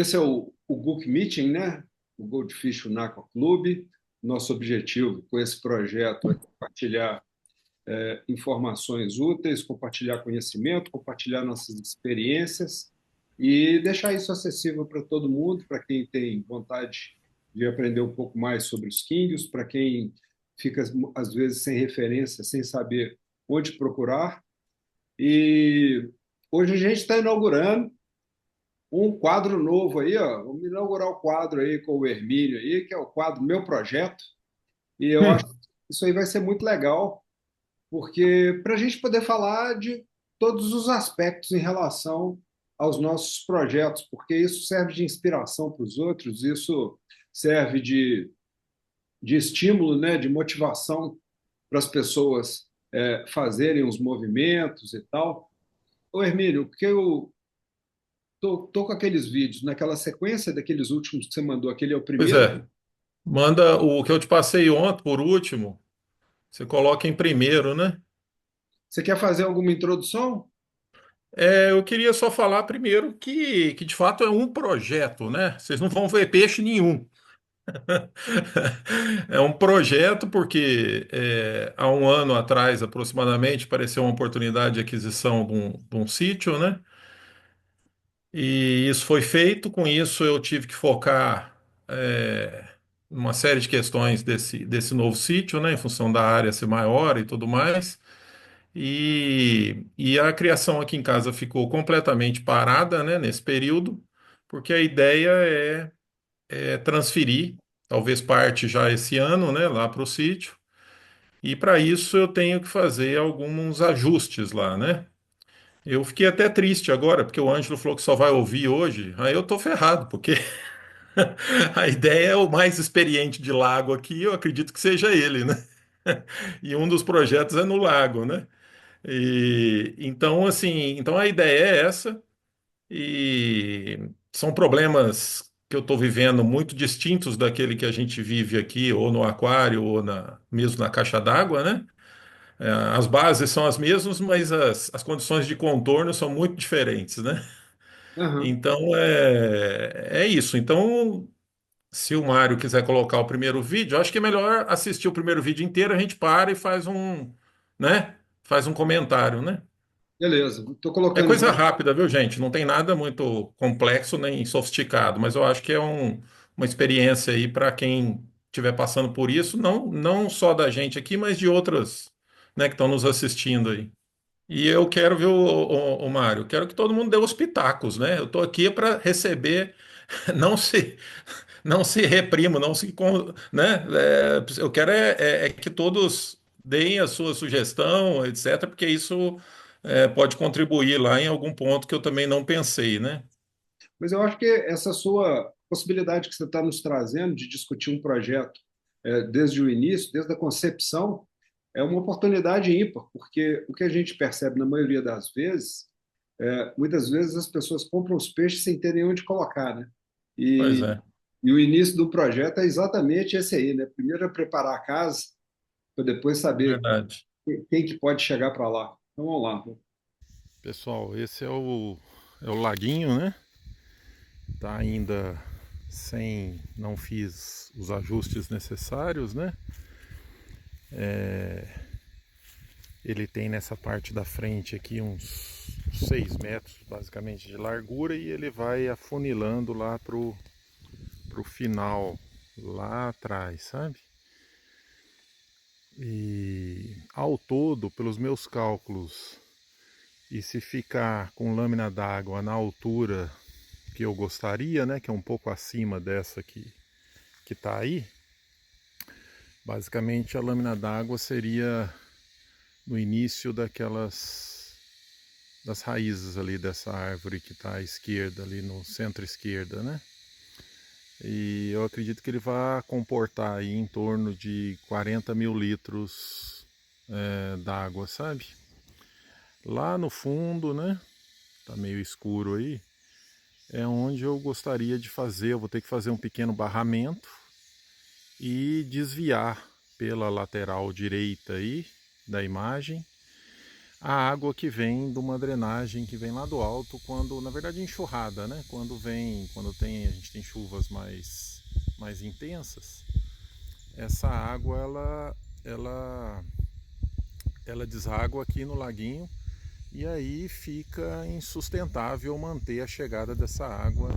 Esse é o Gook Meeting, né? O Goldfish Aqua Club. Nosso objetivo com esse projeto é compartilhar informações úteis, compartilhar conhecimento, compartilhar nossas experiências e deixar isso acessível para todo mundo, para quem tem vontade de aprender um pouco mais sobre os Kingios, para quem fica, às vezes, sem referência, sem saber onde procurar. E hoje a gente está inaugurando um quadro novo aí, ó. Vamos inaugurar o quadro aí com o Hermínio aí, que é o quadro Meu Projeto. E eu acho que isso aí vai ser muito legal, porque para a gente poder falar de todos os aspectos em relação aos nossos projetos, porque isso serve de inspiração para os outros, isso serve de estímulo, né, de motivação para as pessoas fazerem os movimentos e tal. Ô, Hermínio, porque eu tô com aqueles vídeos, naquela sequência daqueles últimos que você mandou, aquele é o Pois primeiro. é, manda o que eu te passei ontem por último, você coloca em primeiro, né? Você quer fazer alguma introdução? Eu queria só falar primeiro que de fato é um projeto, né? Vocês não vão ver peixe nenhum. É um projeto porque há um ano atrás, aproximadamente, apareceu uma oportunidade de aquisição de um sítio, né? E isso foi feito. Com isso, eu tive que focar uma série de questões desse novo sítio, né? Em função da área ser maior e tudo mais. E a criação aqui em casa ficou completamente parada, né, nesse período, porque a ideia é transferir, talvez parte já esse ano, né, lá para o sítio. E para isso eu tenho que fazer alguns ajustes lá, né? Eu fiquei até triste agora, porque o Ângelo falou que só vai ouvir hoje. Aí eu tô ferrado, porque a ideia é o mais experiente de lago aqui, eu acredito que seja ele, né? E um dos projetos é no lago, né? E então, assim, então a ideia é essa, e são problemas que eu estou vivendo muito distintos daquele que a gente vive aqui, ou no aquário, ou mesmo na caixa d'água, né? As bases são as mesmas, mas as condições de contorno são muito diferentes, né? Aham. Então é isso. Então, se o Mário quiser colocar o primeiro vídeo, eu acho que é melhor assistir o primeiro vídeo inteiro, a gente para e faz né? Faz um comentário, né? Beleza, estou É colocando coisa já. rápida, viu, gente? Não tem nada muito complexo nem sofisticado, mas eu acho que é uma experiência aí para quem estiver passando por isso, não só da gente aqui, mas de outras, né, que estão nos assistindo aí. E eu quero, viu, o Mário, quero que todo mundo dê os pitacos, né? Eu estou aqui para receber, não se, não se reprimo, não se, né? Eu quero é que todos deem a sua sugestão, etc., porque isso pode contribuir lá em algum ponto que eu também não pensei, né? Mas eu acho que essa sua possibilidade que você está nos trazendo de discutir um projeto desde o início, desde a concepção, é uma oportunidade ímpar, porque o que a gente percebe na maioria das vezes, muitas vezes as pessoas compram os peixes sem ter nem onde colocar, né? Pois E, é, e o início do projeto é exatamente esse aí, né? Primeiro é preparar a casa, para depois saber verdade. quem que pode chegar para lá. Então vamos lá. Pessoal, esse é o laguinho, né? Tá ainda sem, não fiz os ajustes necessários, né? Ele tem nessa parte da frente aqui uns 6 metros basicamente de largura e ele vai afunilando lá pro final lá atrás, sabe? E ao todo, pelos meus cálculos, e se ficar com lâmina d'água na altura que eu gostaria, né, que é um pouco acima dessa que tá aí, basicamente a lâmina d'água seria no início das raízes ali dessa árvore que está à esquerda, ali no centro-esquerda, né? E eu acredito que ele vai comportar aí em torno de 40 mil litros d'água, sabe? Lá no fundo, né? Tá meio escuro aí. É onde eu gostaria de fazer. Eu vou ter que fazer um pequeno barramento e desviar pela lateral direita aí da imagem a água que vem de uma drenagem que vem lá do alto, quando, na verdade, enxurrada, né? A gente tem chuvas mais intensas, essa água ela deságua aqui no laguinho e aí fica insustentável manter a chegada dessa água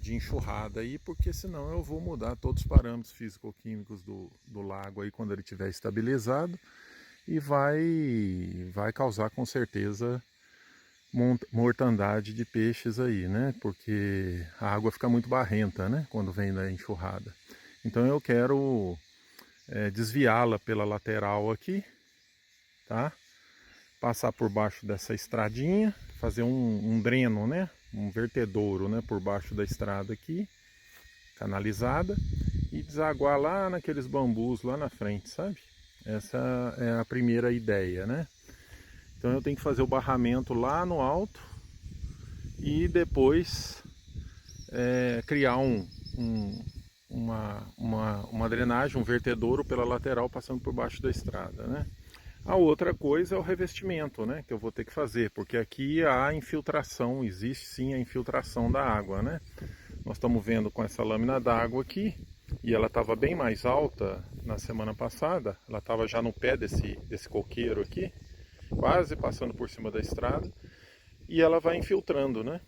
de enxurrada aí, porque senão eu vou mudar todos os parâmetros físico-químicos do lago aí quando ele estiver estabilizado e vai causar com certeza mortandade de peixes aí, né? Porque a água fica muito barrenta, né? Quando vem da enxurrada. Então eu quero desviá-la pela lateral aqui, tá? Passar por baixo dessa estradinha, fazer um dreno, né? Um vertedouro, né? Por baixo da estrada aqui, canalizada, e desaguar lá naqueles bambus lá na frente, sabe? Essa é a primeira ideia, né? Então eu tenho que fazer o barramento lá no alto e depois criar uma drenagem, um vertedouro pela lateral passando por baixo da estrada, né? A outra coisa é o revestimento, né, que eu vou ter que fazer, porque aqui há infiltração, existe sim a infiltração da água, né? Nós estamos vendo com essa lâmina d'água aqui, e ela estava bem mais alta na semana passada, ela estava já no pé desse coqueiro aqui, quase passando por cima da estrada, e ela vai infiltrando, né?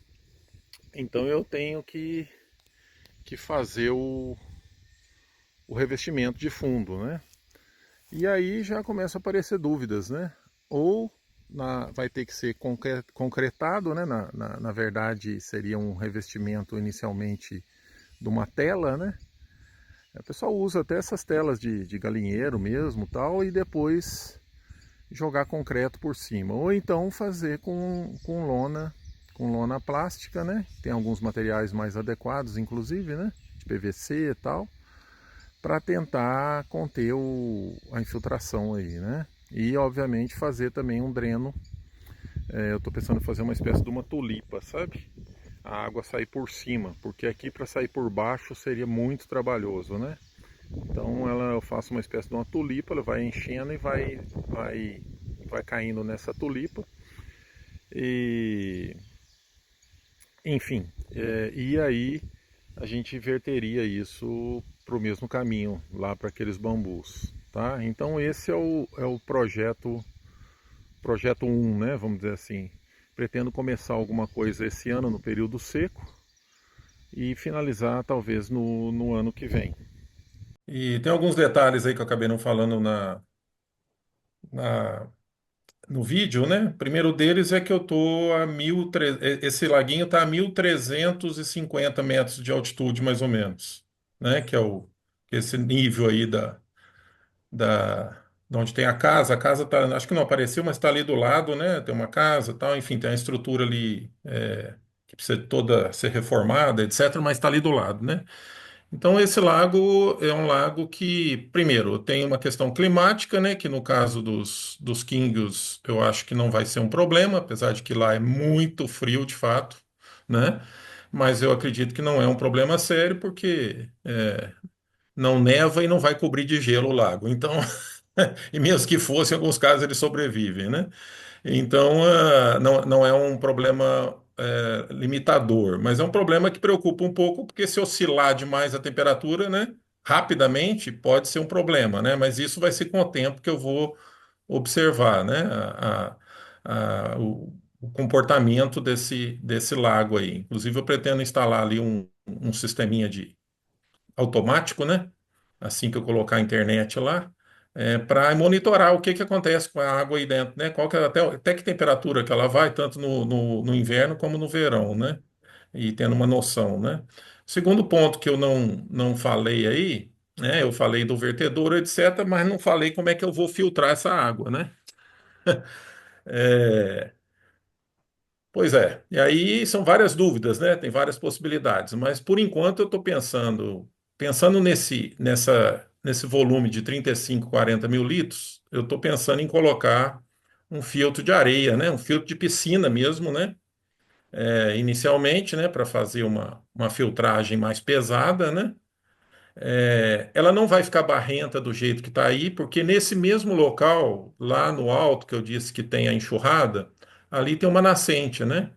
Então eu tenho que fazer o revestimento de fundo, né? E aí já começam a aparecer dúvidas, né? Ou vai ter que ser concretado, né? Na verdade, seria um revestimento inicialmente de uma tela, né? O pessoal usa até essas telas de galinheiro mesmo, tal, e depois jogar concreto por cima. Ou então fazer com lona plástica, né? Tem alguns materiais mais adequados, inclusive, né? De PVC e tal, para tentar conter a infiltração aí, né? E obviamente fazer também um dreno. Eu estou pensando em fazer uma espécie de uma tulipa, sabe? A água sair por cima, porque aqui para sair por baixo seria muito trabalhoso, né? Então eu faço uma espécie de uma tulipa, ela vai enchendo e vai caindo nessa tulipa. E enfim, e aí a gente inverteria isso para o mesmo caminho, lá para aqueles bambus, tá? Então esse é o projeto 1, né? Vamos dizer assim. Pretendo começar alguma coisa esse ano no período seco e finalizar talvez no ano que vem. E tem alguns detalhes aí que eu acabei não falando na- no vídeo, né? O primeiro deles é que eu tô a esse laguinho está a 1.350 metros de altitude, mais ou menos, né? Que é esse nível aí de onde tem a casa. A casa tá, acho que não apareceu, mas está ali do lado, né? Tem uma casa, tal, enfim, tem uma estrutura ali que precisa toda ser reformada, etc., mas está ali do lado, né? Então, esse lago é um lago que, primeiro, tem uma questão climática, né? Que no caso dos Kingios, eu acho que não vai ser um problema, apesar de que lá é muito frio, de fato, né? Mas eu acredito que não é um problema sério, porque não neva e não vai cobrir de gelo o lago. Então, e mesmo que fosse, em alguns casos eles sobrevivem, né? Então, não é um problema limitador, mas é um problema que preocupa um pouco, porque se oscilar demais a temperatura, né, rapidamente pode ser um problema, né? Mas isso vai ser com o tempo que eu vou observar, né, o comportamento desse lago aí. Inclusive, eu pretendo instalar ali um sisteminha automático, né? Assim que eu colocar a internet lá, para monitorar o que que acontece com a água aí dentro, né? Qual que é até que temperatura que ela vai, tanto no inverno como no verão, né? E tendo uma noção, né? Segundo ponto que eu não falei aí, né? Eu falei do vertedouro, etc., mas não falei como é que eu vou filtrar essa água, né? É, Pois é, e aí são várias dúvidas, né? Tem várias possibilidades, mas por enquanto eu estou pensando nesse volume de 35, 40 mil litros, eu estou pensando em colocar um filtro de areia, né? Um filtro de piscina mesmo, né? Inicialmente, né? Para fazer uma filtragem mais pesada, né? ela não vai ficar barrenta do jeito que está aí, porque nesse mesmo local, lá no alto, que eu disse que tem a enxurrada, ali tem uma nascente, né?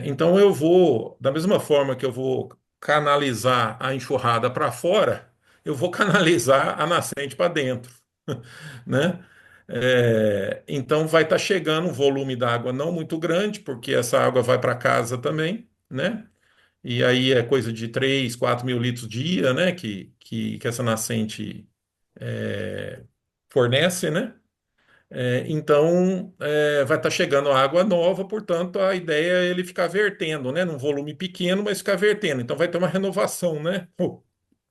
Então eu vou, da mesma forma que eu vou canalizar a enxurrada para fora, eu vou canalizar a nascente para dentro, né? Então vai estar chegando um volume d'água não muito grande, porque essa água vai para casa também, né? E aí é coisa de 3, 4 mil litros dia, né? Que essa nascente fornece, né? Então, vai estar chegando água nova, portanto, a ideia é ele ficar vertendo, né? Num volume pequeno, mas ficar vertendo. Então, vai ter uma renovação, né?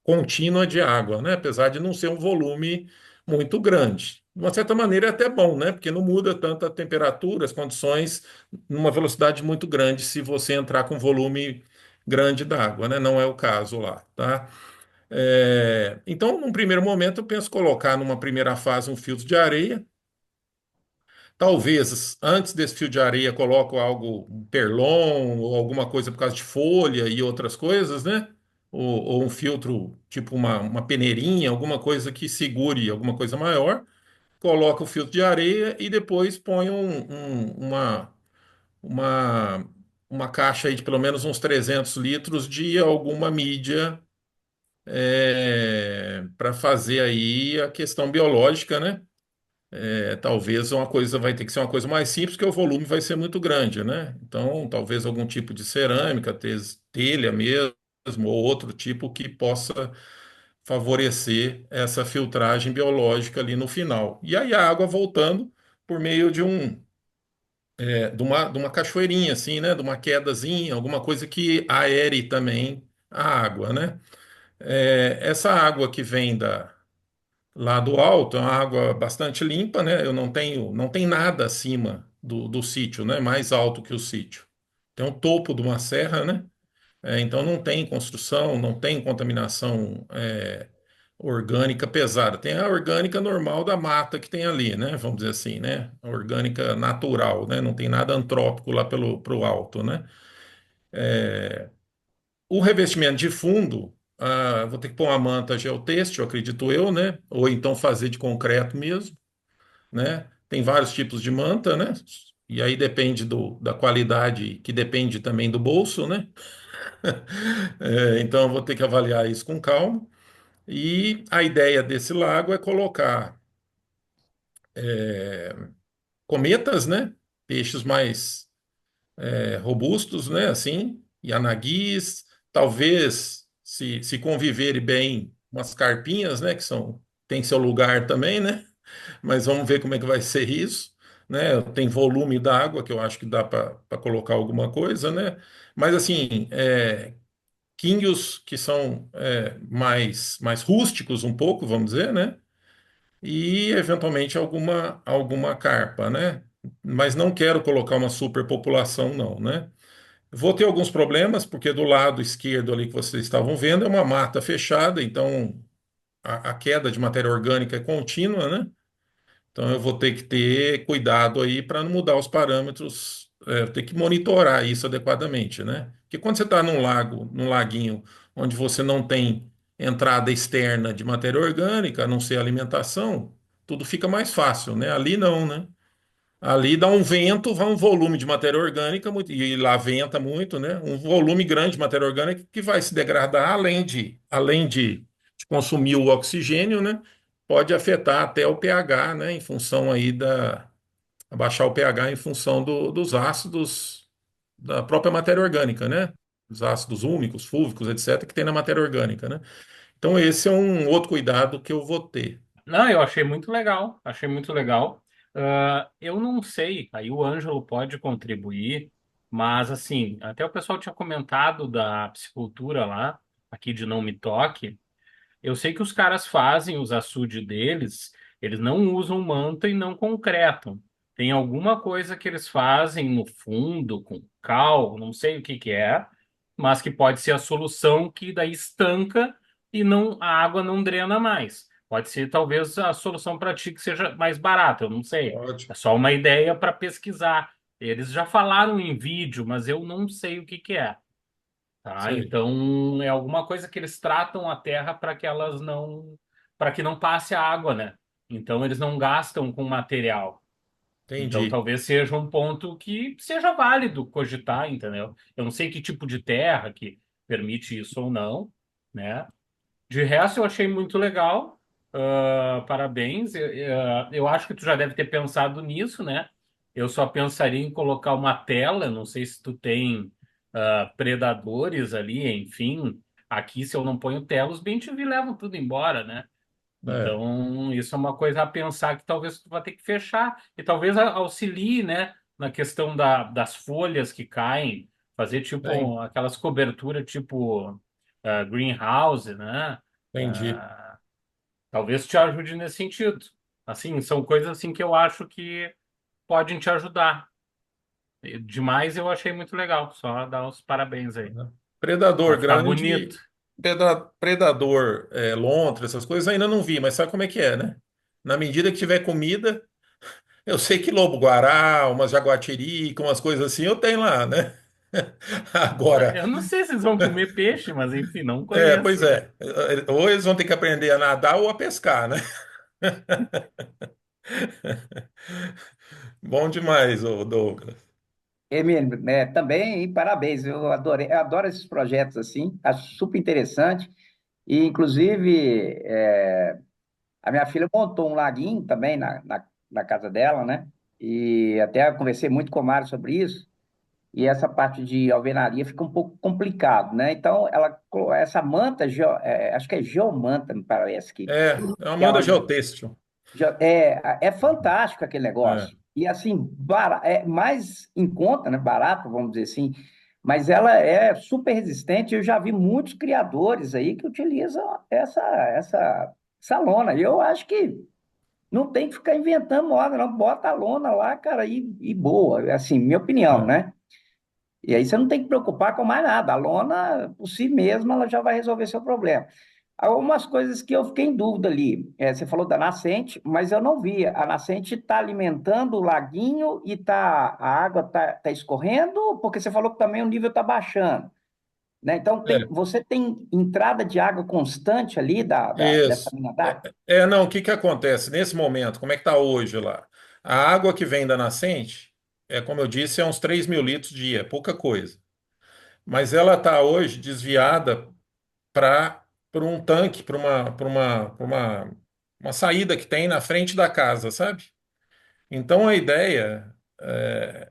Contínua de água, né? Apesar de não ser um volume muito grande. De uma certa maneira é até bom, né? Porque não muda tanto a temperatura, as condições, numa velocidade muito grande se você entrar com volume grande d'água, né? Não é o caso lá, tá? Então, num primeiro momento, eu penso colocar numa primeira fase um filtro de areia. Talvez antes desse fio de areia coloco algo, um perlon ou alguma coisa por causa de folha e outras coisas, né? Ou um filtro, tipo uma peneirinha, alguma coisa que segure alguma coisa maior. Coloca o filtro de areia e depois põe uma, uma caixa aí de pelo menos uns 300 litros de alguma mídia para fazer aí a questão biológica, né? Talvez uma coisa vai ter que ser uma coisa mais simples, porque o volume vai ser muito grande, né? Então, talvez algum tipo de cerâmica, telha mesmo, ou outro tipo que possa favorecer essa filtragem biológica ali no final. E aí a água voltando por meio de uma cachoeirinha, assim, né? De uma quedazinha, alguma coisa que aere também a água, né? Essa água que vem lá do alto é uma água bastante limpa, né? Eu não tem nada acima do sítio, né? Mais alto que o sítio. Tem o topo de uma serra, né? Então não tem construção, não tem contaminação orgânica pesada. Tem a orgânica normal da mata que tem ali, né? Vamos dizer assim, né? A orgânica natural, né? Não tem nada antrópico lá pro alto, né? O revestimento de fundo, vou ter que pôr uma manta geotêxtil, acredito eu, né? Ou então fazer de concreto mesmo, né? Tem vários tipos de manta, né? E aí depende da qualidade, que depende também do bolso, né? Então eu vou ter que avaliar isso com calma. E a ideia desse lago é colocar cometas, né? Peixes mais robustos, né? Assim, yanaguis, talvez se conviverem bem umas carpinhas, né? Tem seu lugar também, né? Mas vamos ver como é que vai ser isso, né? Tem volume d'água que eu acho que dá para colocar alguma coisa, né? Mas assim, quinhos que são mais rústicos um pouco, vamos dizer, né? E eventualmente alguma carpa, né? Mas não quero colocar uma superpopulação, não, né? Vou ter alguns problemas, porque do lado esquerdo ali que vocês estavam vendo é uma mata fechada, então a queda de matéria orgânica é contínua, né? Então eu vou ter que ter cuidado aí para não mudar os parâmetros, ter que monitorar isso adequadamente, né? Porque quando você está num lago, num laguinho, onde você não tem entrada externa de matéria orgânica, a não ser alimentação, tudo fica mais fácil, né? Ali não, né? Ali dá um vento, vai um volume de matéria orgânica, e lá venta muito, né? Um volume grande de matéria orgânica que vai se degradar além de consumir o oxigênio, né? Pode afetar até o pH, né? Em função aí abaixar o pH em função dos ácidos da própria matéria orgânica, né? Os ácidos úmicos, fúvicos, etc., que tem na matéria orgânica, né? Então, esse é um outro cuidado que eu vou ter. Não, eu achei muito legal, achei muito legal. Eu não sei, aí o Ângelo pode contribuir, mas assim, até o pessoal tinha comentado da piscicultura lá, aqui de Não Me Toque. Eu sei que os caras fazem os açudes deles, eles não usam manta e não concretam. Tem alguma coisa que eles fazem no fundo, com cal, não sei o que que é, mas que pode ser a solução que daí estanca e não a água não drena mais. Pode ser talvez a solução para ti que seja mais barata, eu não sei. É Ótimo. só uma ideia para pesquisar. Eles já falaram em vídeo, mas eu não sei o que que é. tá? Sei. Então é alguma coisa que eles tratam a terra para que elas não, para que não passe a água, né? Então eles não gastam com material. Então Entendi. talvez seja um ponto que seja válido cogitar, entendeu? Eu não sei que tipo de terra que permite isso ou não, né? De resto, eu achei muito legal. Parabéns. Eu acho que tu já deve ter pensado nisso, né? Eu só pensaria em colocar uma tela. Não sei se tu tem predadores ali, enfim. Aqui, se eu não ponho tela, os bem-te-vi levam tudo embora, né? É, Então, isso é uma coisa a pensar que talvez tu vai ter que fechar. E talvez auxilie, né? Na questão das folhas que caem. Fazer tem, tipo aquelas coberturas tipo greenhouse, né? entendi. Ah, talvez te ajude nesse sentido. Assim, são coisas assim que eu acho que podem te ajudar. E demais eu achei muito legal. Só dar os parabéns aí. Vai Predador ficar bonito. grande, predador, lontra, essas coisas ainda não vi, mas sabe como é que é, né? Na medida que tiver comida, eu sei que lobo-guará, umas jaguatirica, umas coisas assim, eu tenho lá, né? Agora, Eu não sei se eles vão comer peixe, mas enfim, não conheço. pois é, ou eles vão ter que aprender a nadar ou a pescar, né? Bom demais, ô Douglas. Emílio, também parabéns, eu adoro esses projetos assim, acho super interessante. E, inclusive, a minha filha montou um laguinho também na casa dela, né? E até eu conversei muito com o Mário sobre isso. E essa parte de alvenaria fica um pouco complicado, né? Então, essa manta, acho que é geomanta, me parece É uma que é manta uma geotêxtil. é fantástico aquele É, negócio. E assim, é mais em conta, né? Barato, vamos dizer assim, mas ela é super resistente. Eu já vi muitos criadores aí que utilizam essa lona. E eu acho que não tem que ficar inventando moda, não. Bota a lona lá, cara, e boa. Assim, minha opinião, é. né? E aí você não tem que preocupar com mais nada. A lona, por si mesma, ela já vai resolver seu problema. Algumas coisas que eu fiquei em dúvida ali. Você falou da nascente, mas eu não vi. A nascente está alimentando o laguinho e a água tá escorrendo, porque você falou que também o nível está baixando, né? Então, É. você tem entrada de água constante ali dessa Isso. linha d'água? Não, o que que acontece nesse momento? Como é que está hoje lá? A água que vem da nascente, como eu disse, é uns 3.000 litros dia, é pouca coisa. Mas ela está hoje desviada para um tanque, uma saída que tem na frente da casa, sabe? Então a ideia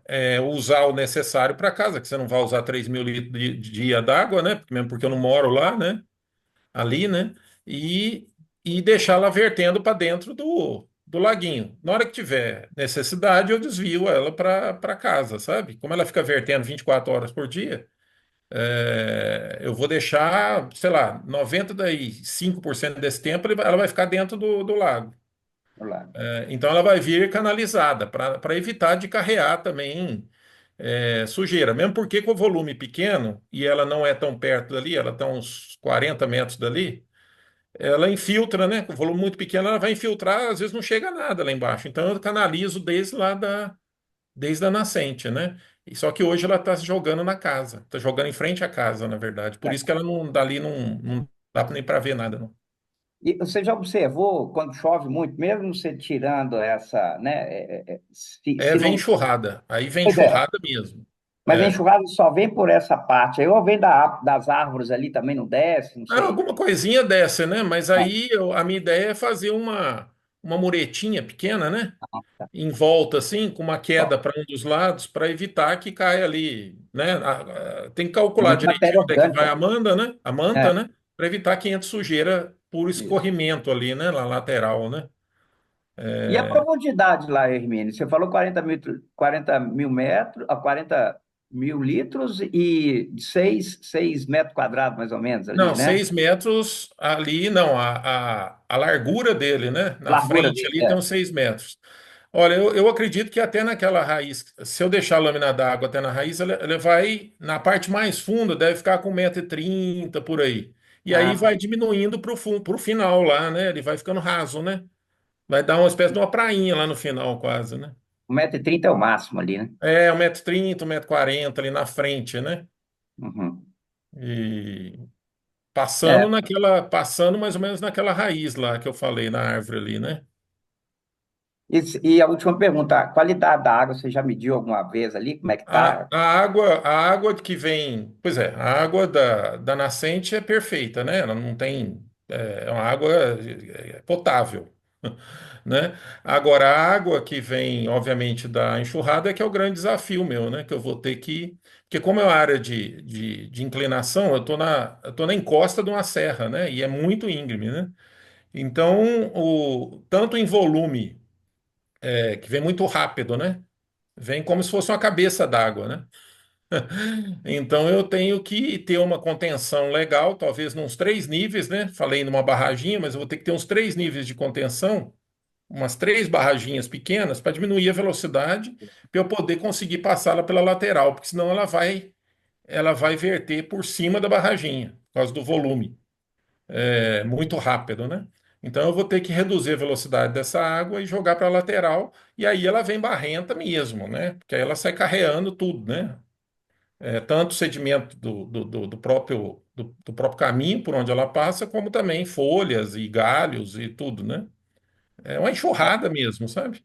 é usar o necessário para casa, que você não vai usar 3.000 litros de dia d'água, né? Mesmo porque eu não moro lá, né? Ali, né? E, e deixá-la vertendo para dentro do laguinho. Na hora que tiver necessidade, eu desvio ela para casa, sabe? Como ela fica vertendo 24 horas por dia, eu vou deixar, sei lá, 95% desse tempo ela vai ficar dentro do lago. Lá. Então ela vai vir canalizada para evitar de carrear também sujeira. Mesmo porque com o volume pequeno e ela não é tão perto dali, ela está uns 40 metros dali. Ela infiltra, né? Com volume muito pequeno, ela vai infiltrar, às vezes não chega nada lá embaixo. Então eu canalizo desde a nascente, né? E só que hoje ela está jogando na casa, está jogando em frente à casa, na verdade. Por isso que ela não dali não dá nem para ver nada, não. E você já observou quando chove muito, mesmo você tirando essa, né? Se Vem não. enxurrada. Aí vem Pois é, enxurrada mesmo. mas a É. enxurrada só vem por essa parte. Aí ou vem das árvores ali também não desce, não sei. Alguma coisinha dessa, né? Mas Ah, aí a minha ideia é fazer uma muretinha pequena, né? tá. Em volta, assim, com uma Ó, queda para um dos lados, para evitar que caia ali, né? Tem que calcular muita matéria direitinho onde é que vai orgânica. a É, manta, né? Para evitar que entre sujeira por isso. escorrimento ali, né? Na lateral, né? E a profundidade lá, Hermínio? Você falou 40 mil metros, 40 mil litros e 6 metros quadrados, mais ou menos, ali, Não, né? 6 metros ali, não, a largura dele, né? Na Largura frente dele. ali tem uns 6 metros. Olha, eu acredito que até naquela raiz, se eu deixar a lâmina d'água até na raiz, ela vai, na parte mais funda, deve ficar com 1,30 m por aí. E aí Ah, vai diminuindo pro final lá, né? Ele vai ficando raso, né? Vai dar uma espécie de uma prainha lá no final, quase, né? 1,30 m é o máximo ali, né? 1,30 m, 1,40 m ali na frente, né? Uhum. E É, passando mais ou menos naquela raiz lá que eu falei na árvore ali, né? e a última pergunta, a qualidade da água, você já mediu alguma vez ali? Como é que tá? A água que vem, pois é, a água da nascente é perfeita, né? Ela não tem, é uma água potável, né? Agora, a água que vem, obviamente, da enxurrada é que é o grande desafio meu, né? Que eu vou ter que, porque como é uma área de inclinação, eu tô na encosta de uma serra, né? E é muito íngreme, né? Então, tanto em volume, que vem muito rápido, né? Vem como se fosse uma cabeça d'água, né? Então eu tenho que ter uma contenção legal, talvez nos 3 níveis, né? Falei numa barraginha, mas eu vou ter que ter uns 3 níveis de contenção, umas 3 barraginhas pequenas para diminuir a velocidade, para eu poder conseguir passá-la pela lateral, porque senão ela vai verter por cima da barraginha, por causa do volume, muito rápido, né? Então eu vou ter que reduzir a velocidade dessa água e jogar para a lateral, e aí ela vem barrenta mesmo, né? Porque aí ela sai carreando tudo, né? Tanto o sedimento do próprio caminho por onde ela passa, como também folhas e galhos e tudo, né? É uma enxurrada mesmo, sabe?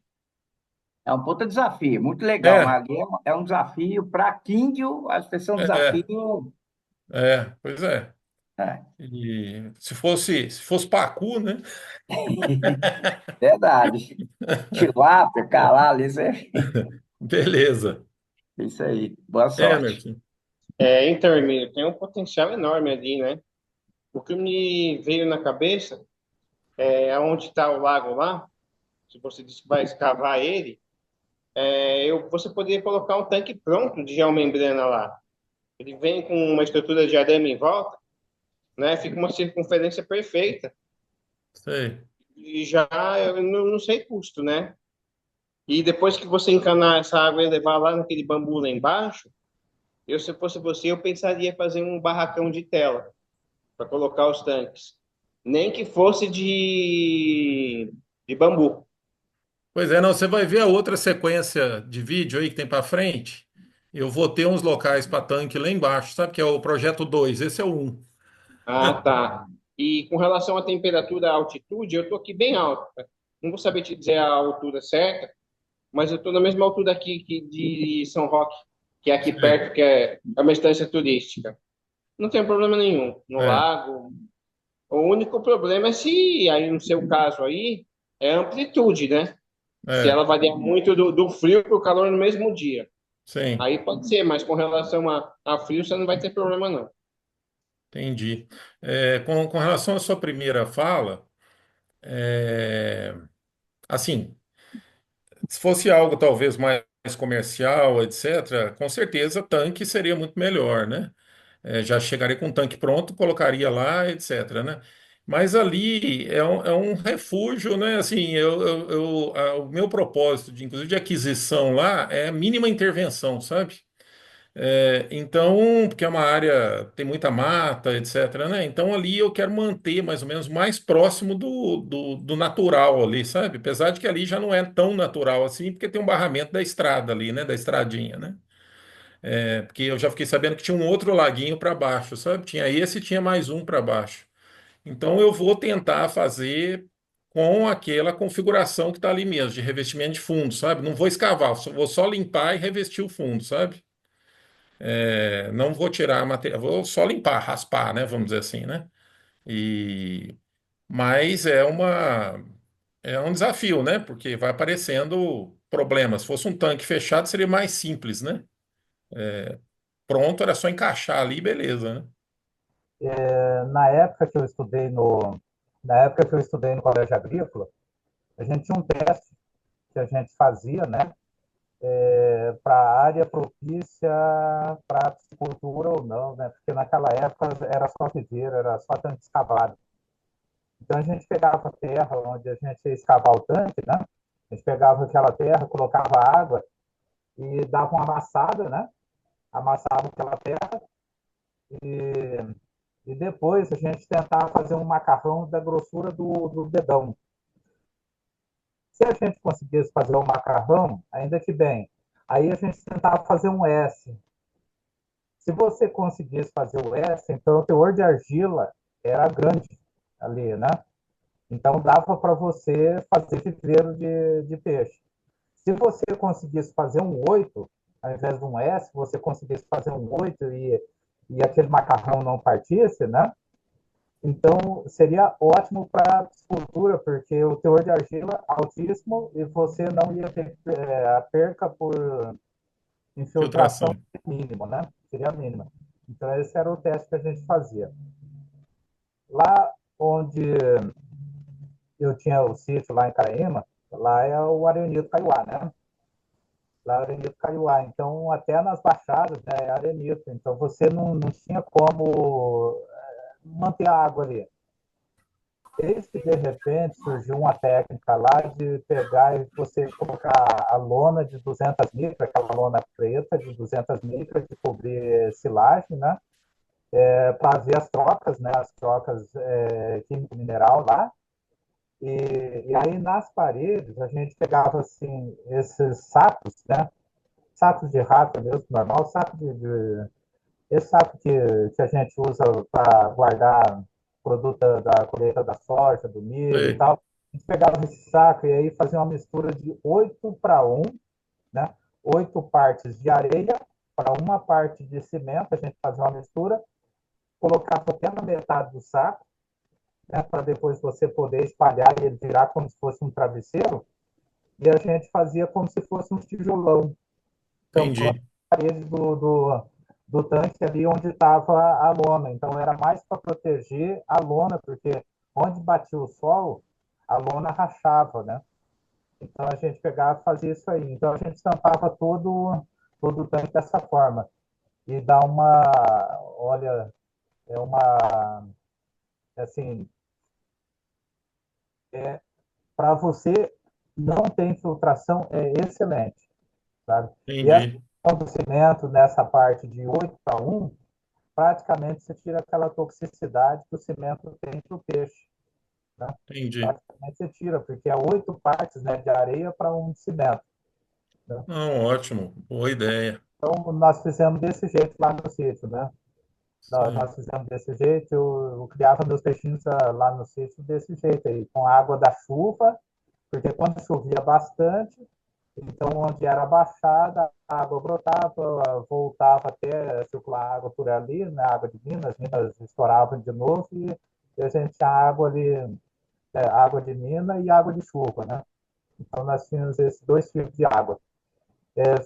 É um puta desafio, muito legal, É, mas ali é um desafio para Quíndio, acho que esse é um é, desafio. pois é. É, E se fosse pacu, né? verdade. Tilápia, caralho, Beleza. isso aí. Boa sorte. Emerson. Então, Hermínio, tem um potencial enorme ali, né? O que me veio na cabeça é onde está o lago lá, se você disse que vai escavar ele, você poderia colocar um tanque pronto de geomembrana lá. Ele vem com uma estrutura de arame em volta, né? Fica uma circunferência perfeita. Sei. E já eu não sei custo, né? E depois que você encanar essa água e levar lá naquele bambu lá embaixo, se fosse você, eu pensaria em fazer um barracão de tela para colocar os tanques. Nem que fosse de bambu. Pois é, não, você vai ver a outra sequência de vídeo aí que tem para frente. Eu vou ter uns locais para tanque lá embaixo, sabe? Que é o projeto 2. Esse é o 1. Ah, tá. E com relação à temperatura, à altitude, eu estou aqui bem alto. Tá? Não vou saber te dizer a altura certa, mas eu estou na mesma altura aqui que de São Roque, que é aqui Sei. perto, que é uma estância turística. Não tem problema nenhum. No É, lago, o único problema é se, aí no seu caso aí, é a amplitude, né? Se ela é, varia muito do frio para o calor no mesmo dia. sim, Aí pode ser, mas com relação a frio, você não vai ter problema, não. entendi. Com relação à sua primeira fala, é, assim, se fosse algo talvez mais comercial, etc., com certeza tanque seria muito melhor, né? Já chegaria com o tanque pronto, colocaria lá, etc., né? Mas ali é um refúgio, né? Assim, o meu propósito, inclusive de aquisição lá, é mínima intervenção, sabe? Então, porque é uma área, tem muita mata, etc., né? Então ali eu quero manter mais ou menos mais próximo do natural ali, sabe? Apesar de que ali já não é tão natural assim, porque tem um barramento da estrada ali, né? Da estradinha, né? Porque eu já fiquei sabendo que tinha um outro laguinho para baixo, sabe? Tinha esse e tinha mais um para baixo. Então eu vou tentar fazer com aquela configuração que está ali mesmo, de revestimento de fundo, sabe? Não vou escavar, vou só limpar e revestir o fundo, sabe? Não vou tirar a matéria, vou só limpar, raspar, né? Vamos dizer assim, né? E mas é um desafio, né? Porque vai aparecendo problemas. Se fosse um tanque fechado, seria mais simples, né? Pronto, era só encaixar ali, beleza, né? Na época que eu estudei no colégio agrícola, a gente tinha um teste que a gente fazia, né, para a área propícia para a piscicultura ou não, né, porque naquela época era só viveiro, era só tanque escavado. Então a gente pegava a terra onde a gente ia escavar o tanque, né, a gente pegava aquela terra, colocava água e dava uma amassada, né, amassava aquela terra e, e depois a gente tentava fazer um macarrão da grossura do dedão. Se a gente conseguisse fazer um macarrão, ainda que bem. Aí a gente tentava fazer um S. Se você conseguisse fazer o S, então o teor de argila era grande ali, né? Então dava para você fazer viveiro de peixe. Se você conseguisse fazer um 8 ao invés de um S, você conseguisse fazer um 8 e aquele macarrão não partisse, né? Então seria ótimo para a piscicultura, porque o teor de argila é altíssimo e você não ia ter a perca por infiltração Filtração. mínimo, né? Seria mínima. Então esse era o teste que a gente fazia. Lá onde eu tinha o sítio lá em Caraíma, lá é o Arenito Caiuá, né? Lá é o Arenito Caiuá. Então, até nas baixadas, né, é arenito. Então, você não tinha como manter a água ali. Eis que, de repente, surgiu uma técnica lá de pegar e você colocar a lona de 200 micras, aquela lona preta de 200 micras, de cobrir silagem, né? Para ver as trocas, né? As trocas químico-mineral lá. E aí nas paredes a gente pegava assim esses sacos, né? Sacos de rafa mesmo, normal, esse saco que a gente usa para guardar produto da colheita da soja, do milho e Sei. tal. A gente pegava esse saco e aí fazia uma mistura de 8 para 1, né? 8 partes de areia para uma parte de cimento, a gente fazia uma mistura, colocava até na metade do saco, né, para depois você poder espalhar e ele virar como se fosse um travesseiro, e a gente fazia como se fosse um tijolão, tampando Entendi. a parede do tanque ali onde estava a lona. Então era mais para proteger a lona, porque onde batia o sol, a lona rachava, né? Então a gente pegava e fazia isso aí. Então a gente tampava todo o tanque dessa forma. E dá olha, é uma, assim, para você não ter infiltração é excelente, sabe? E essa Entendi. questão do cimento nessa parte de 8 para 1, praticamente você tira aquela toxicidade que o cimento tem para o peixe, né? Entendi. Praticamente você tira, porque é 8 partes, né, de areia para 1 de cimento, né? Não, ótimo. Boa ideia. Então, nós fizemos desse jeito lá no sítio, né? Sim. Nós fizemos desse jeito, eu criava meus peixinhos lá no sítio desse jeito aí, com água da chuva, porque quando chovia bastante, então onde era baixada, a água brotava, voltava até circular água por ali, né, água de Minas estouravam de novo e a gente tinha água ali, água de mina e água de chuva, né? Então nós tínhamos esses dois tipos de água.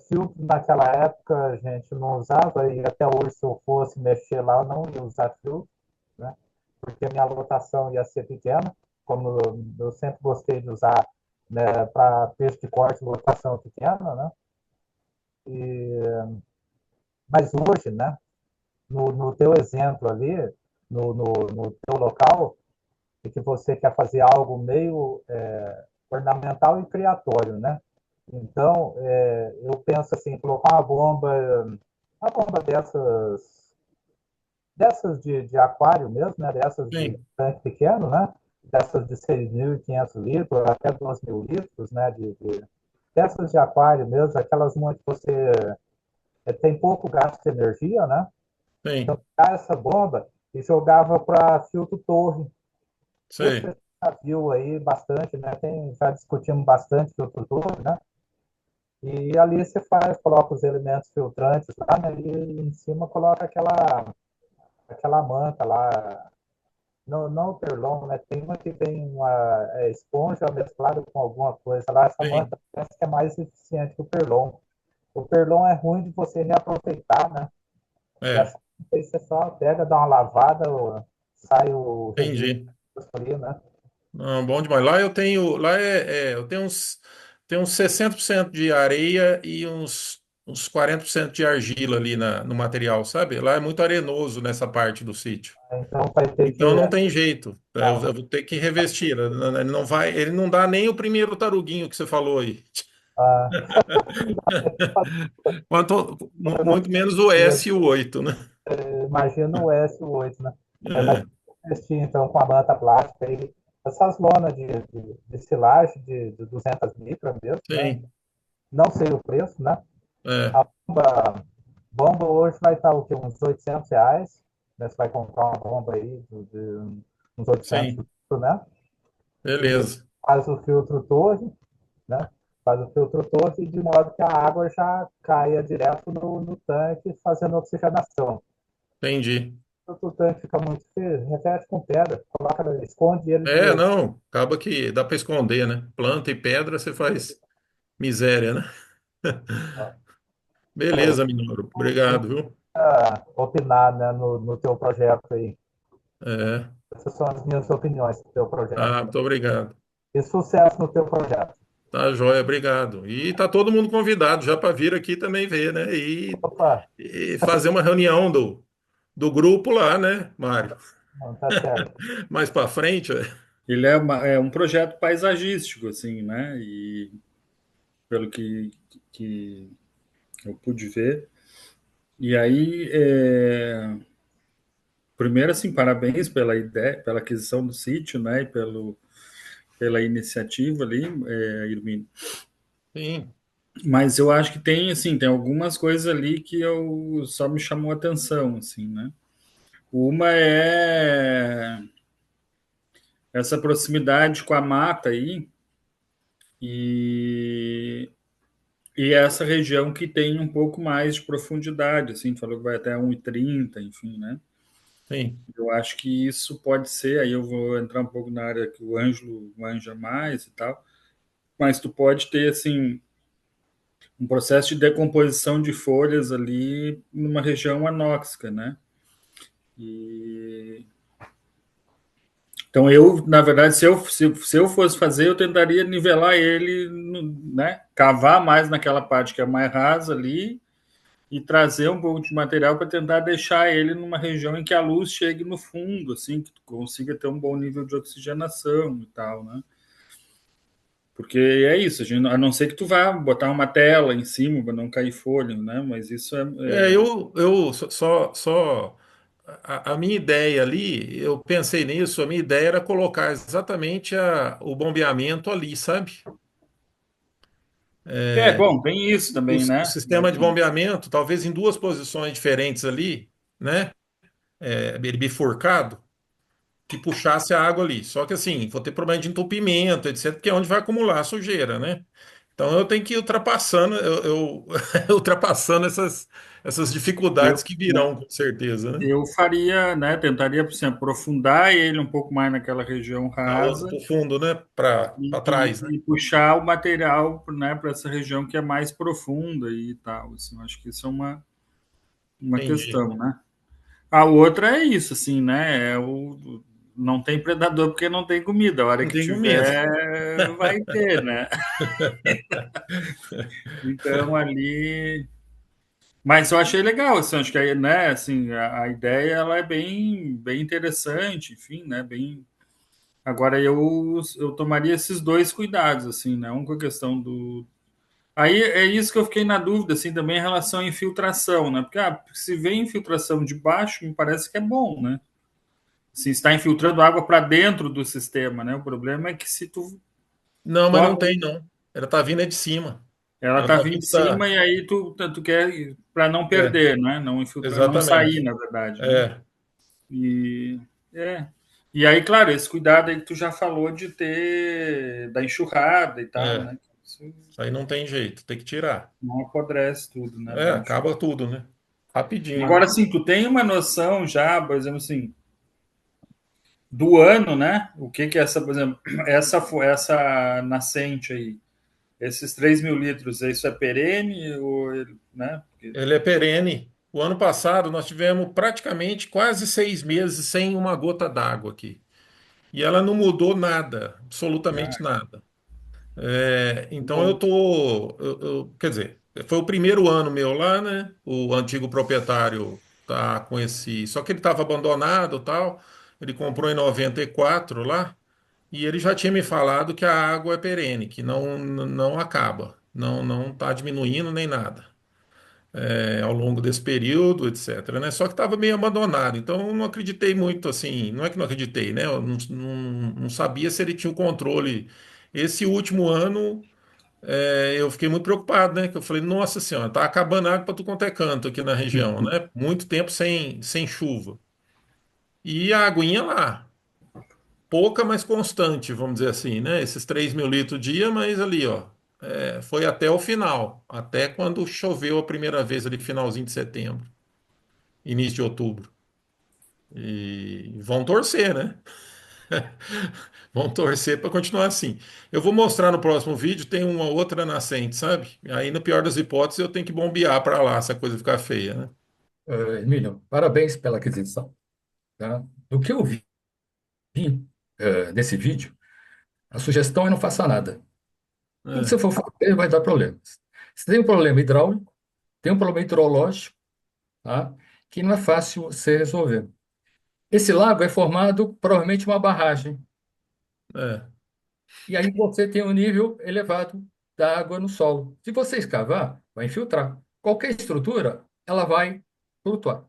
Filtro naquela época a gente não usava e até hoje se eu fosse mexer lá eu não ia usar filtro, né? Porque a minha lotação ia ser pequena, como eu sempre gostei de usar, né, para peixe de corte lotação pequena, né? Mas hoje, né, no teu exemplo ali, no teu local, é que você quer fazer algo meio ornamental e criatório, né? Então, eu penso assim, colocar uma bomba dessas de aquário mesmo, né? Dessas de Sim. tanque pequeno, né? Dessas de 6.500 litros, até 2.000 litros, né? Dessas de aquário mesmo, aquelas onde você tem pouco gasto de energia, né? Então, Sim. pegar essa bomba e jogava para filtro torre. Esse Sei. você já viu aí bastante, né? Já discutimos bastante filtro torre, né? E ali você coloca os elementos filtrantes lá, né? E em cima coloca aquela manta lá. Não, não o perlon, né? Tem uma que tem uma esponja mesclada com alguma coisa lá. Essa Sim. manta parece que é mais eficiente que o perlon. O perlon é ruim de você reaproveitar, né? E É. essa aí você só pega, dá uma lavada, sai o resíduo Entendi. ali, né? Não, bom demais. Lá eu tenho, eu tenho uns 60% de areia e uns 40% de argila ali no material, sabe? Lá é muito arenoso nessa parte do sítio. Então vai ter que. Então não tem jeito. Eu Ah, vou ter que revestir. Ele não vai, ele não dá nem o primeiro taruguinho que você falou aí. ah, Muito menos o S e o 8, né? imagina o S8, né? Mas É, vestir então com a manta plástica aí, essas lonas de silagem de 200 micras mesmo, né? sim. Não sei o preço, né? É, A bomba, Bomba hoje vai estar o quê? Uns R$ 800, né? Você vai comprar uma bomba aí de uns 800 Sim, litros, né? E beleza. faz o filtro todo, né? Faz o filtro todo de modo que a água já caia direto no tanque, fazendo oxigenação. Entendi. Se o tanque fica muito feio, reveste com pedra, coloca, esconde ele É, no. não, acaba que dá para esconder, né? Planta e pedra você faz miséria, né? Beleza, Minoro. Obrigado, viu? Opinar, né, no teu projeto aí. É. Essas são as minhas opiniões do teu projeto. Ah, muito obrigado. E sucesso no teu projeto. Tá, joia, obrigado. E tá todo mundo convidado já para vir aqui também ver, né? Opa, E fazer uma reunião do grupo lá, né, Mário? não, tá certo. Mais para frente, Ele é um projeto paisagístico, assim, né? E pelo que eu pude ver. E aí, primeiro, assim, parabéns pela ideia, pela aquisição do sítio, né? E pela iniciativa ali, Irmine. sim, Mas eu acho que tem, assim, tem algumas coisas ali que eu só me chamou a atenção, assim, né? Uma é essa proximidade com a mata aí e, e essa região que tem um pouco mais de profundidade, assim, falou que vai até 1,30, enfim, né? sim, Eu acho que isso pode ser, aí eu vou entrar um pouco na área que o Ângelo manja mais e tal, mas tu pode ter, assim, um processo de decomposição de folhas ali numa região anóxica, né? E então eu, na verdade, se eu fosse fazer, eu tentaria nivelar ele, né? Cavar mais naquela parte que é mais rasa ali e trazer um pouco de material para tentar deixar ele numa região em que a luz chegue no fundo, assim, que tu consiga ter um bom nível de oxigenação e tal, né? Porque é isso, a não ser que tu vá botar uma tela em cima para não cair folha, né? Mas isso eu só a minha ideia ali, eu pensei nisso, a minha ideia era colocar exatamente o bombeamento ali, sabe? bom, tem isso também, O né? sistema de bombeamento, talvez em duas posições diferentes ali, né? Ele bifurcado, que puxasse a água ali. Só que assim, vou ter problema de entupimento, etc., porque é onde vai acumular a sujeira, né? Então eu tenho que ir ultrapassando, ultrapassando essas Eu, dificuldades que virão, com certeza, né? eu faria, né? Tentaria, por exemplo, aprofundar ele um pouco mais naquela região Para rasa o fundo, né? Para trás, né? e puxar o material, né, para essa região que é mais profunda e tal. Assim, eu acho que isso é uma Entendi. questão, né? A outra é isso, assim, né? Não tem predador porque não tem comida. A hora Não que tenho medo. tiver, vai ter, né? Então ali. Mas eu achei legal, assim, acho que né, assim, a ideia ela é bem interessante, enfim, né? Bem. Agora eu tomaria esses dois cuidados, assim, né? Um com a questão do. Aí é isso que eu fiquei na dúvida, assim, também em relação à infiltração, né? Porque se vem infiltração de baixo, me parece que é bom, né? Se está infiltrando água para dentro do sistema, né? O problema é que se tu Não, mas não corta, tem, não. Ela tá vindo é de cima. ela Ela tá tá vindo vindo de cima da. e aí tu quer para não É, perder, né? Não infiltrar, não sair, exatamente. na verdade, né? É, E é. E aí, claro, esse cuidado aí que tu já falou de ter da enxurrada e tal, é. né? Isso Isso aí não tem jeito, tem que tirar. não apodrece tudo, né? É, acaba tudo, né? Rapidinho, Agora, né? assim, tu tem uma noção já, por exemplo, assim, do ano, né? O que que é essa, por exemplo, essa nascente aí, esses 3.000 litros, isso é perene, ou, né? Ele é perene. O ano passado nós tivemos praticamente quase 6 meses sem uma gota d'água aqui. E ela não mudou nada, absolutamente nada. Então eu Bom, tô, quer dizer, foi o primeiro ano meu lá, né? O antigo proprietário tá com esse, só que ele estava abandonado, e tal. Ele comprou em 94 lá e ele já tinha me falado que a água é perene, que não acaba, não está diminuindo nem nada ao longo desse período, etc., né? Só que estava meio abandonado, então eu não acreditei muito assim. Não é que não acreditei, né? Eu não sabia se ele tinha o controle. Esse último ano eu fiquei muito preocupado, né? Que eu falei, nossa senhora, tá acabando a água para tudo quanto é canto aqui na região, né? Muito tempo sem chuva. E a aguinha lá, pouca, mas constante, vamos dizer assim, né? Esses 3.000 litros dia, mas ali, ó, foi até o final, até quando choveu a primeira vez ali, finalzinho de setembro, início de outubro. E vão torcer, né? Vão torcer para continuar assim. Eu vou mostrar no próximo vídeo, tem uma outra nascente, sabe? Aí, no pior das hipóteses, eu tenho que bombear para lá se a coisa ficar feia, né? Emílio, parabéns pela aquisição, tá? Do que eu vi nesse vídeo, a sugestão é não faça nada. Tudo que É, você for fazer vai dar problemas. Você tem um problema hidráulico, tem um problema hidrológico, tá? Que não é fácil você resolver. Esse lago é formado provavelmente uma barragem. é, E aí você tem um nível elevado da água no solo. Se você escavar, vai infiltrar. Qualquer estrutura, ela vai flutuar,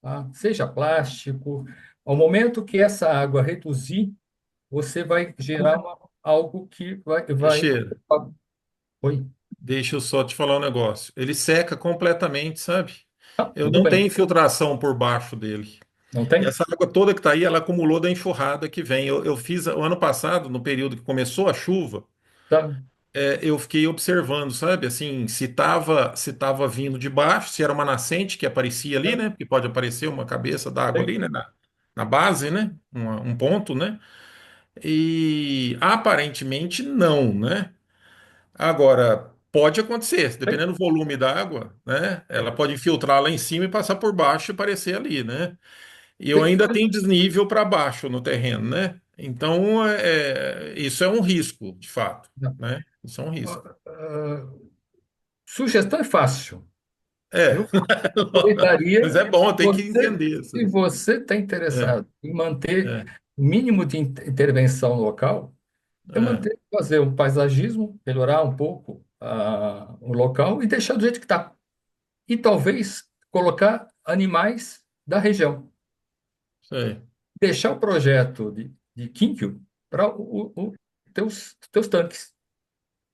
tá? Seja plástico. Ao momento que essa água reduzir, você vai gerar algo que vai... Teixeira, Oi? deixa eu só te falar um negócio. Ele seca completamente, sabe? Ah, Eu tudo não bem. tenho infiltração por baixo dele. Não E tem? essa água toda que está aí, ela acumulou da enxurrada que vem. Eu fiz o ano passado, no período que começou a chuva, Tá. eu fiquei observando, sabe? Assim, se tava vindo de baixo, se era uma nascente que aparecia ali, né? Porque pode aparecer uma cabeça d'água ali, Tem. né? Na base, né? Um ponto, né? E aparentemente não, né? Agora, pode acontecer, Tem. dependendo do volume da água, né? Ela pode infiltrar lá em cima e passar por baixo e aparecer ali, né? E eu Tem. ainda tenho desnível para baixo no terreno, né? Então, isso é um risco, de fato, Não. né? Isso é um risco. Ah, sugestão é fácil. É, Eu recomendaria mas é bom, tem que você, entender se isso. você está É, interessado em manter é, o mínimo de intervenção local, é é, fazer um paisagismo, melhorar um pouco o local e deixar do jeito que está. E talvez colocar animais da região. sei, Deixar o projeto de Quinquil para teus tanques.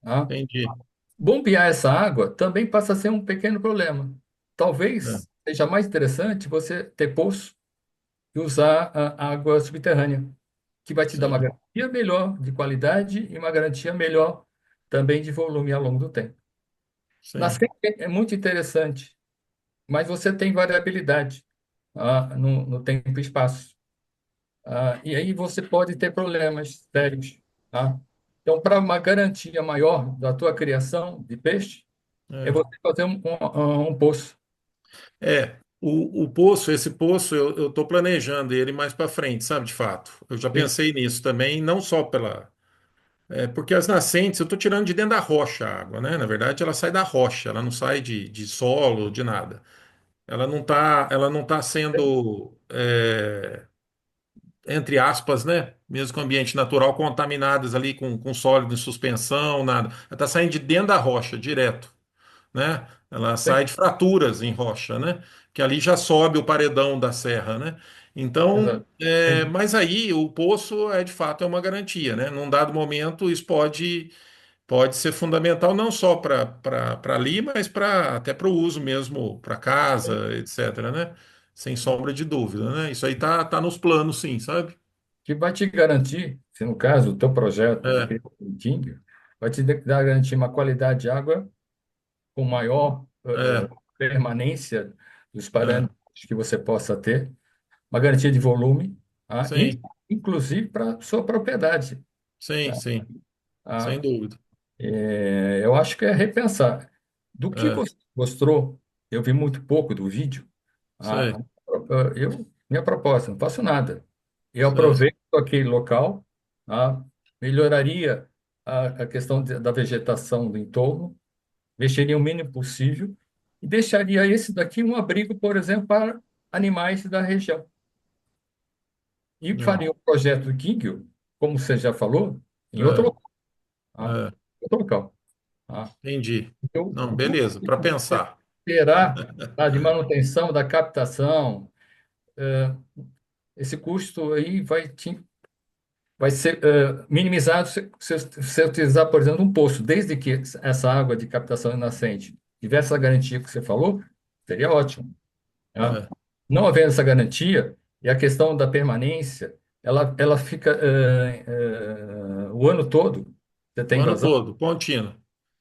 Tá? entendi. Bombear essa água também passa a ser um pequeno problema. É, Talvez seja mais interessante você ter poço e usar a água subterrânea, que vai te dar uma sim, garantia melhor de qualidade e uma garantia melhor também de volume ao longo do tempo. sim, Nascente é muito interessante, mas você tem variabilidade no tempo e espaço. E aí você pode ter problemas sérios. Tá? Então, para uma garantia maior da tua criação de peixe, é é. você fazer um poço. O poço, esse poço, eu estou planejando ele mais para frente, sabe, de fato. Eu já Sim, pensei nisso também, não só porque as nascentes, eu estou tirando de dentro da rocha a água, né? Na verdade, ela sai da rocha, ela não sai de solo, de nada. Ela não tá sendo, entre aspas, né? Mesmo com o ambiente natural, contaminadas ali com sólido em suspensão, nada. Ela está saindo de dentro da rocha, direto, né? Ela sim, sai de fraturas em rocha, né? Que ali já sobe o paredão da serra, né? Então, exato. Entendi. mas aí o poço de fato é uma garantia, né? Num dado momento isso pode ser fundamental não só para ali, mas até para o uso mesmo para casa, etc, né? Sem sombra de dúvida, né? Isso aí tá nos planos, sim, sabe? Que vai te garantir, se no caso o teu projeto de É, criação vai te dar garantir uma qualidade de água com maior é, permanência dos é. parâmetros que você possa ter, uma garantia de volume, e Sim, inclusive para sua propriedade. sim, Tá? sim, sem Ah, dúvida. eu acho que é repensar. Do que É, você mostrou, eu vi muito pouco do vídeo. sei, Minha proposta, não faço nada. Eu sei, aproveito aquele local, melhoraria a questão da vegetação do entorno, mexeria o mínimo possível e deixaria esse daqui um abrigo, por exemplo, para animais da região. E é, faria o projeto do Kingill, como você já falou, em outro é, local. tá? é. Outro local. tá? Entendi. Então, Não, o beleza, custo para que você pensar. terá de manutenção da captação, esse custo aí vai te vai ser minimizado se você utilizar, por exemplo, um poço, desde que essa água de captação nascente tivesse essa garantia que você falou, seria ótimo. Tá? É. Não havendo essa garantia, e a questão da permanência, ela fica o ano todo, você O tem ano vazão. todo, contínuo.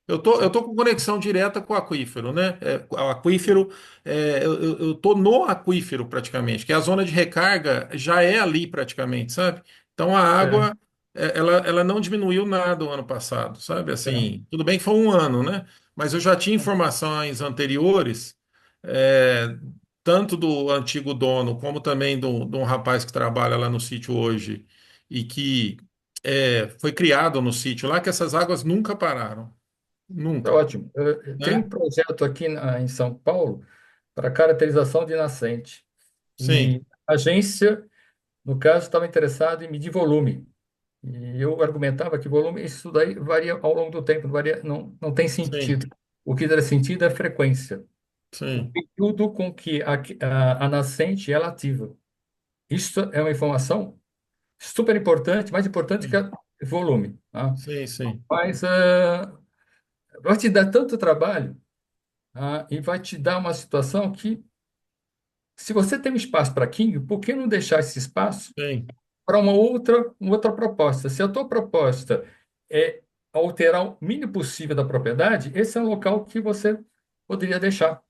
Eu tô com conexão direta com o aquífero, né? O aquífero, eu tô no aquífero praticamente, que a zona de recarga já é ali praticamente, sabe? Então a É, água, ela não diminuiu nada o ano passado, sabe? é, Assim, tudo bem que foi um ano, né? Mas eu já tinha informações anteriores, é, tanto do antigo dono, como também de um rapaz que trabalha lá no sítio hoje, e que foi criado no sítio lá, que essas águas nunca pararam. é Nunca, ótimo. Tem né? um projeto aqui em São Paulo para caracterização de nascente. Sim, E a agência, no caso, estava interessada em medir volume. E eu argumentava que volume, isso daí varia ao longo do tempo, não tem sim, sentido. O que dá sentido é a frequência, o sim, período com que a nascente ela ativa. Isso é uma informação super importante, mais importante que sim, o volume. Tá? sim, sim, Mas vai te dar tanto trabalho, e vai te dar uma situação que, se você tem um espaço para King, por que não deixar esse espaço sim, para uma outra proposta? Se a tua proposta é alterar o mínimo possível da propriedade, esse é um local que você poderia deixar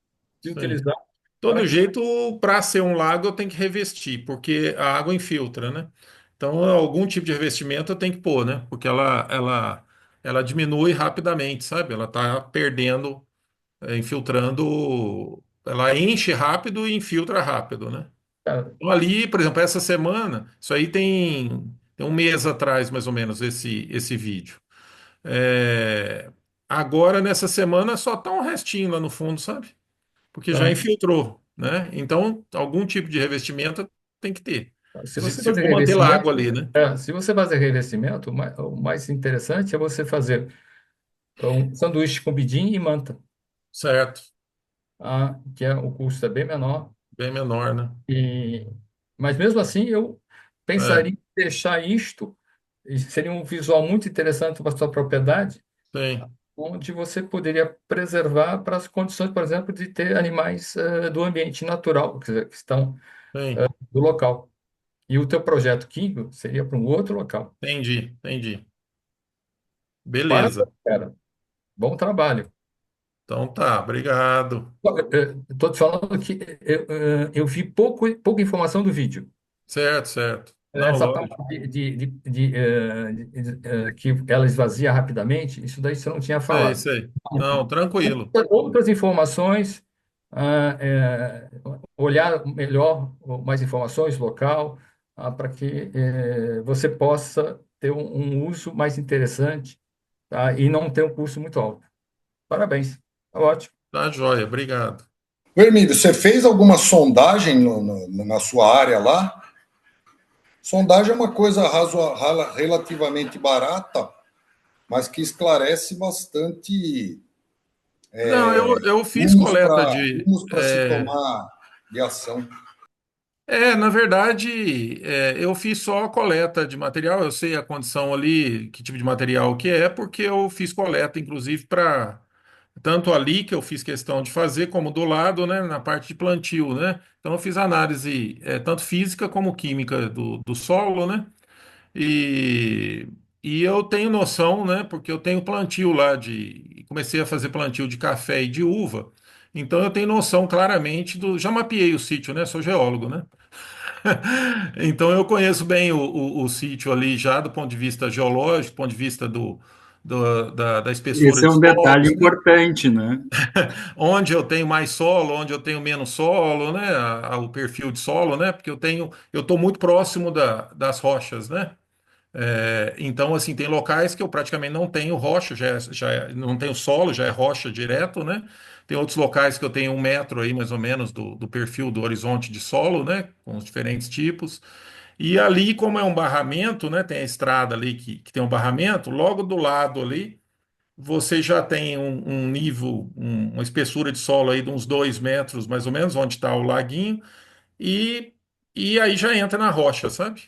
de sim. utilizar para Todo jeito, para ser um lago, eu tenho que revestir, porque a água infiltra, né? Então, algum tipo de revestimento eu tenho que pôr, né? Porque ela diminui rapidamente, sabe? Ela está perdendo, infiltrando, ela enche rápido e infiltra rápido, né? cara, Então, ali, por exemplo, essa semana, isso aí tem um mês atrás, mais ou menos, esse vídeo. É, agora, nessa semana, só tá um restinho lá no fundo, sabe? Porque já tá? infiltrou, né? Então, algum tipo de revestimento tem que ter. Se Se, você se fazer for manter lá a água revestimento, ali, né? o mais interessante é você fazer um sanduíche com bidim e manta, Certo. que o custo é bem menor. Bem menor, né? E, mas mesmo assim, eu É, pensaria em deixar isto, e seria um visual muito interessante para a sua propriedade, tem, onde você poderia preservar para as condições, por exemplo, de ter animais do ambiente natural, quer dizer, que estão tem. do local. E o teu projeto Kingo seria para um outro local. Entendi, entendi. Parabéns, Beleza. cara. Bom trabalho. Então tá, obrigado. Estou te falando que eu vi pouca informação do vídeo. Certo, certo. Não, Essa parte lógico. que ela esvazia rapidamente, isso daí você não tinha Sei, falado. sei. Não, tranquilo. Outras informações, olhar melhor mais informações local, para que você possa ter um uso mais interessante, tá? E não ter um custo muito alto. Parabéns. Tá ótimo. Tá joia, obrigado. Vermílio, você fez alguma sondagem na sua área lá? Sondagem é uma coisa relativamente barata, mas que esclarece bastante Não, eu fiz rumos coleta para de. rumos para se tomar de ação. Na verdade, eu fiz só a coleta de material. Eu sei a condição ali, que tipo de material que é, porque eu fiz coleta, inclusive, para tanto ali que eu fiz questão de fazer, como do lado, né, na parte de plantio, né? Então eu fiz análise, tanto física como química do solo, né? E, e eu tenho noção, né? Porque eu tenho plantio lá comecei a fazer plantio de café e de uva. Então eu tenho noção claramente já mapeei o sítio, né? Sou geólogo, né? Então eu conheço bem o sítio ali já do ponto de vista geológico, do ponto de vista da espessura Esse é de um detalhe solos, né? importante, né? Onde eu tenho mais solo, onde eu tenho menos solo, né? O perfil de solo, né? Porque eu estou muito próximo das rochas, né? Então, assim, tem locais que eu praticamente não tenho rocha, não tenho solo, já é rocha direto, né? Tem outros locais que eu tenho 1 metro aí, mais ou menos, do perfil do horizonte de solo, né? Com os diferentes tipos. E ali, como é um barramento, né? Tem a estrada ali que tem um barramento, logo do lado ali, você já tem um nível, uma espessura de solo aí de uns 2 metros, mais ou menos, onde está o laguinho, e, e aí já entra na rocha, sabe?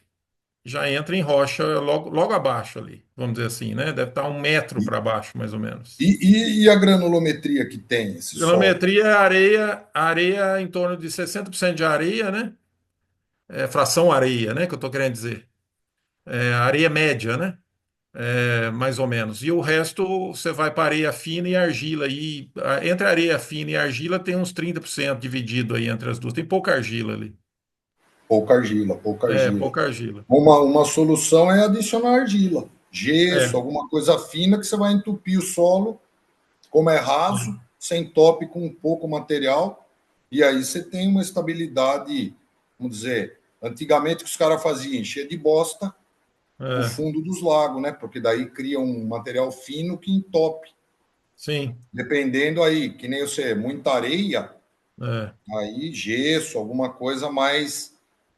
já entra em rocha logo abaixo ali, vamos dizer assim, né? Deve estar 1 metro para baixo, mais ou menos. E a granulometria que tem esse solo? Granulometria é areia em torno de 60% de areia, né? Fração areia, né? Que eu estou querendo dizer. Areia média, né? Mais ou menos. E o resto você vai para areia fina e argila. E entre areia fina e argila tem uns 30% dividido aí entre as duas. Tem pouca argila ali. Pouca argila, pouca argila. Pouca argila. Uma solução é adicionar argila, gesso, É. alguma coisa fina que você vai entupir o solo, como é raso, você entope com pouco material, e aí você tem uma estabilidade, vamos dizer, antigamente que os caras faziam encher de bosta o fundo dos lagos, né? Porque daí cria um material fino que entope. Sim. Dependendo aí, que nem você, muita areia, É. aí gesso, alguma coisa mais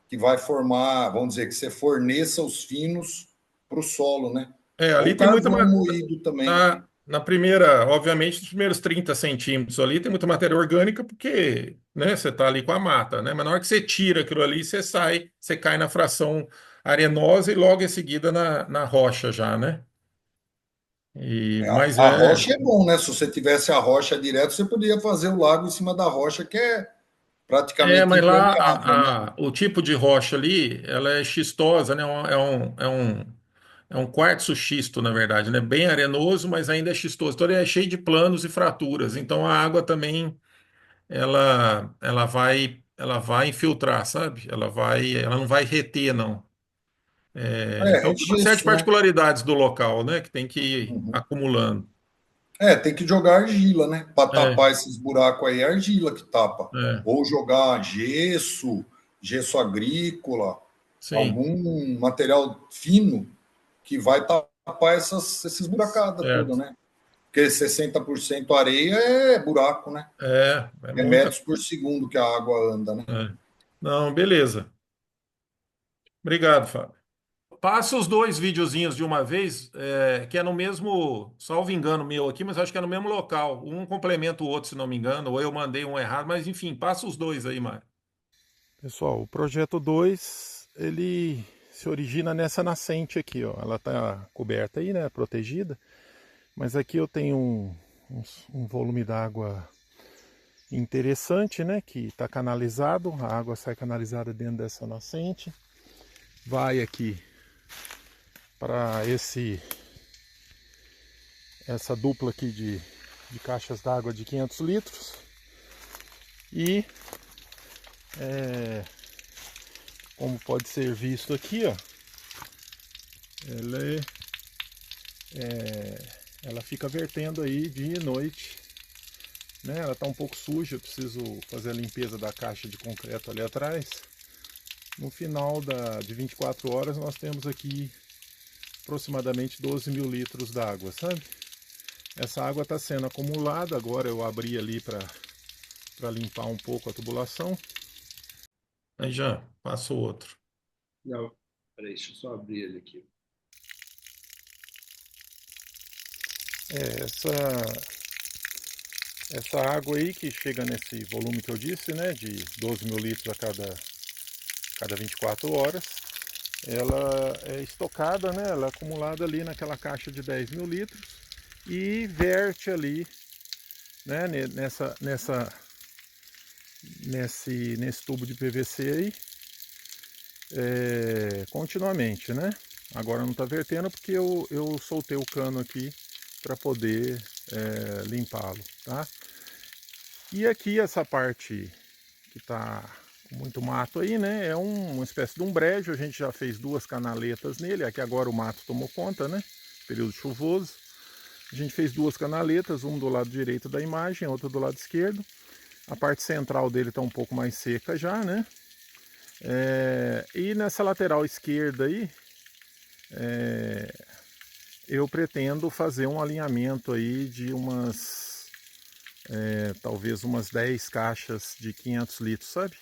que vai formar, vamos dizer, que você forneça os finos para o solo, né? Ali Ou tem muita. carvão moído também. Na primeira, obviamente, nos primeiros 30 centímetros ali tem muita matéria orgânica, porque, né, você está ali com a mata, né? Mas na hora que você tira aquilo ali, você cai na fração arenosa e logo em seguida na rocha já, né? Mas A rocha é bom, né? Se você tivesse a rocha direto, você poderia fazer o lago em cima da rocha, que é praticamente mas lá impermeável, né? o tipo de rocha ali, ela é xistosa, né? É um quartzo xisto, na verdade, né? Bem arenoso, mas ainda é xistoso. Então ele é cheio de planos e fraturas. Então a água também ela vai infiltrar, sabe? Ela não vai reter, não. Então É tem uma série de gesso, né? particularidades do local, né? Que tem que ir Uhum. acumulando. Tem que jogar argila, né? Para É, tapar esses buracos aí, é argila que tapa. é, Ou jogar gesso agrícola, sim, algum material fino que vai tapar esses buracadas todas, certo. né? Porque 60% areia é buraco, né? É É muita. metros por segundo que a água anda, né? Não, beleza. Obrigado, Fábio. Passa os dois videozinhos de uma vez, que é no mesmo, salvo engano meu aqui, mas acho que é no mesmo local. Um complementa o outro, se não me engano, ou eu mandei um errado, mas enfim, passa os dois aí, Mário. Pessoal, o projeto 2 ele se origina nessa nascente aqui, ó. Ela está coberta aí, né, protegida, mas aqui eu tenho um volume d'água interessante, né, que está canalizado, a água sai canalizada dentro dessa nascente, vai aqui para essa dupla aqui de caixas d'água de 500 litros e como pode ser visto aqui, ó, ela fica vertendo aí dia e noite, né? Ela está um pouco suja, eu preciso fazer a limpeza da caixa de concreto ali atrás. No final de 24 horas nós temos aqui aproximadamente 12 mil litros d'água, sabe? Essa água está sendo acumulada, agora eu abri ali para limpar um pouco a tubulação. Aí já passo outro. Não, peraí, deixa eu só abrir ele aqui. Essa água aí que chega nesse volume que eu disse, né, de 12 mil litros a cada 24 horas, ela é estocada, né, ela é acumulada ali naquela caixa de 10 mil litros e verte ali, né, nesse tubo de PVC aí, continuamente, né? Agora não está vertendo porque eu soltei o cano aqui para poder limpá-lo, tá? E aqui essa parte que está com muito mato aí, né? É uma espécie de um brejo, a gente já fez 2 canaletas nele, aqui agora o mato tomou conta, né? Período chuvoso. A gente fez 2 canaletas, uma do lado direito da imagem, outra do lado esquerdo. A parte central dele está um pouco mais seca já, né? E nessa lateral esquerda aí, eu pretendo fazer um alinhamento aí de talvez umas 10 caixas de 500 litros, sabe?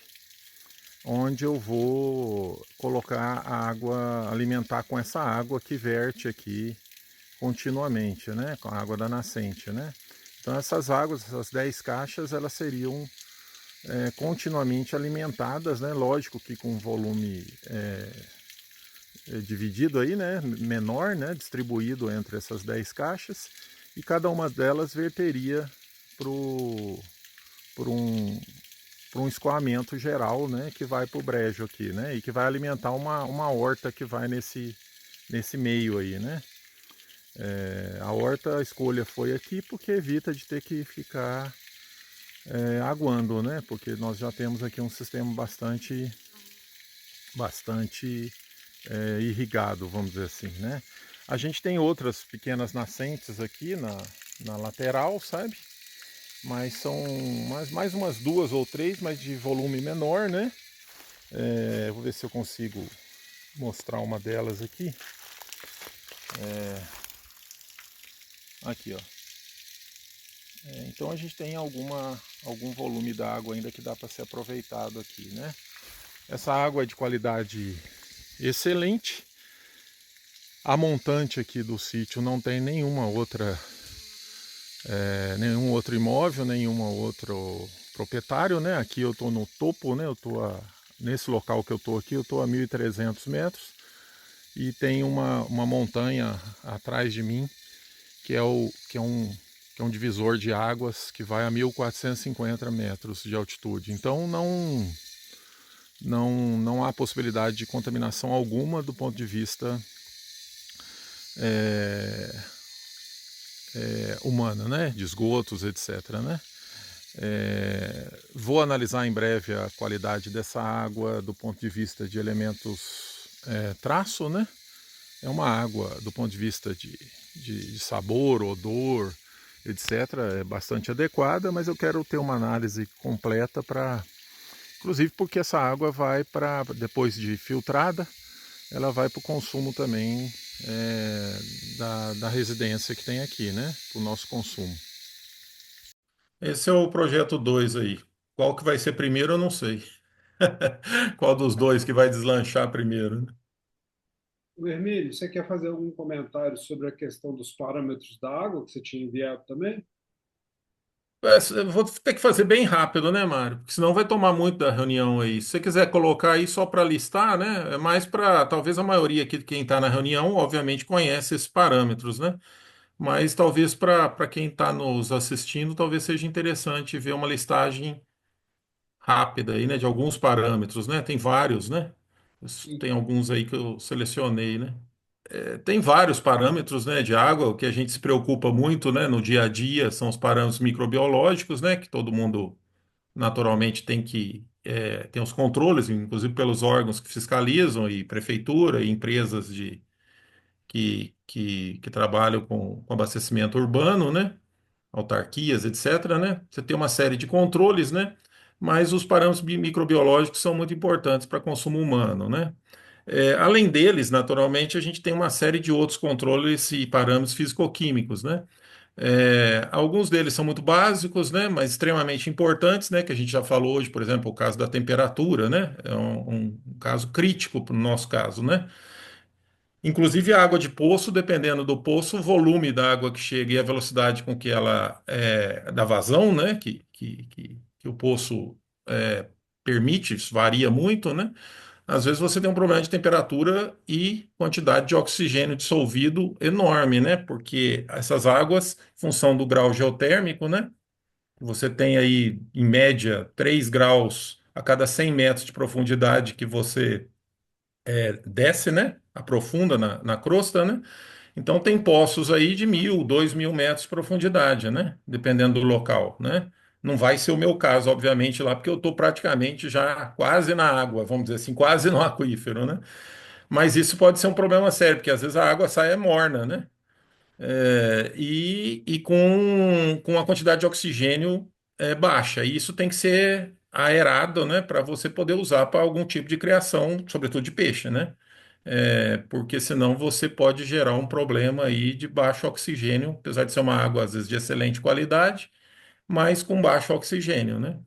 Onde eu vou colocar a água, alimentar com essa água que verte aqui continuamente, né? Com a água da nascente, né? Então essas águas, essas 10 caixas, elas seriam continuamente alimentadas, né? Lógico que com volume dividido aí, né, menor, né, distribuído entre essas 10 caixas, e cada uma delas verteria por um, por um escoamento geral, né, que vai para o brejo aqui, né, e que vai alimentar uma horta que vai nesse meio aí, né. A horta, a escolha foi aqui porque evita de ter que ficar aguando, né, porque nós já temos aqui um sistema bastante irrigado, vamos dizer assim, né. A gente tem outras pequenas nascentes aqui na lateral, sabe? Mas são mais umas 2 ou 3, mas de volume menor, né? Vou ver se eu consigo mostrar uma delas aqui. Aqui, ó. Então a gente tem algum volume d'água ainda que dá para ser aproveitado aqui, né? Essa água é de qualidade excelente. A montante aqui do sítio não tem nenhum outro imóvel, nenhum outro proprietário, né? Aqui eu estou no topo, né? Nesse local que eu estou aqui, eu estou a 1.300 metros e tem uma montanha atrás de mim que é um divisor de águas que vai a 1.450 metros de altitude. Então não há possibilidade de contaminação alguma do ponto de vista humana, né? De esgotos, etc. Né? Vou analisar em breve a qualidade dessa água do ponto de vista de elementos traço, né? É uma água do ponto de vista de sabor, odor, etc. É bastante adequada, mas eu quero ter uma análise completa inclusive porque essa água vai depois de filtrada, ela vai para o consumo também da residência que tem aqui, né? Para o nosso consumo. Esse é o projeto 2 aí. Qual que vai ser primeiro, eu não sei. Qual dos dois que vai deslanchar primeiro, né? Hermínio, você quer fazer algum comentário sobre a questão dos parâmetros da água que você tinha enviado também? Eu vou ter que fazer bem rápido, né, Mário? Porque senão vai tomar muito da reunião aí. Se você quiser colocar aí só para listar, né? É mais para, talvez a maioria aqui de quem está na reunião, obviamente, conhece esses parâmetros, né? Mas talvez para quem está nos assistindo, talvez seja interessante ver uma listagem rápida aí, né? De alguns parâmetros, né? Tem vários, né? Tem alguns aí que eu selecionei, né? Tem vários parâmetros, né, de água. O que a gente se preocupa muito, né, no dia a dia são os parâmetros microbiológicos, né, que todo mundo naturalmente tem os controles, inclusive pelos órgãos que fiscalizam, e prefeitura, e empresas que trabalham com abastecimento urbano, né, autarquias, etc., né? Você tem uma série de controles, né? Mas os parâmetros microbiológicos são muito importantes para consumo humano, né? Além deles, naturalmente, a gente tem uma série de outros controles e parâmetros físico-químicos, né? Alguns deles são muito básicos, né? Mas extremamente importantes, né? Que a gente já falou hoje, por exemplo, o caso da temperatura, né? É um caso crítico para o nosso caso, né? Inclusive a água de poço, dependendo do poço, o volume da água que chega e a velocidade com que ela da vazão, né? Que o poço permite, isso varia muito, né? Às vezes você tem um problema de temperatura e quantidade de oxigênio dissolvido enorme, né? Porque essas águas, em função do grau geotérmico, né? Você tem aí, em média, 3 graus a cada 100 metros de profundidade que você desce, né? Aprofunda na crosta, né? Então tem poços aí de 1.000, 2.000 metros de profundidade, né? Dependendo do local, né? Não vai ser o meu caso, obviamente, lá, porque eu estou praticamente já quase na água, vamos dizer assim, quase no aquífero, né? Mas isso pode ser um problema sério, porque às vezes a água sai morna, né? E com a quantidade de oxigênio baixa. E isso tem que ser aerado, né? Para você poder usar para algum tipo de criação, sobretudo de peixe, né? Porque senão você pode gerar um problema aí de baixo oxigênio, apesar de ser uma água, às vezes, de excelente qualidade, mas com baixo oxigênio, né?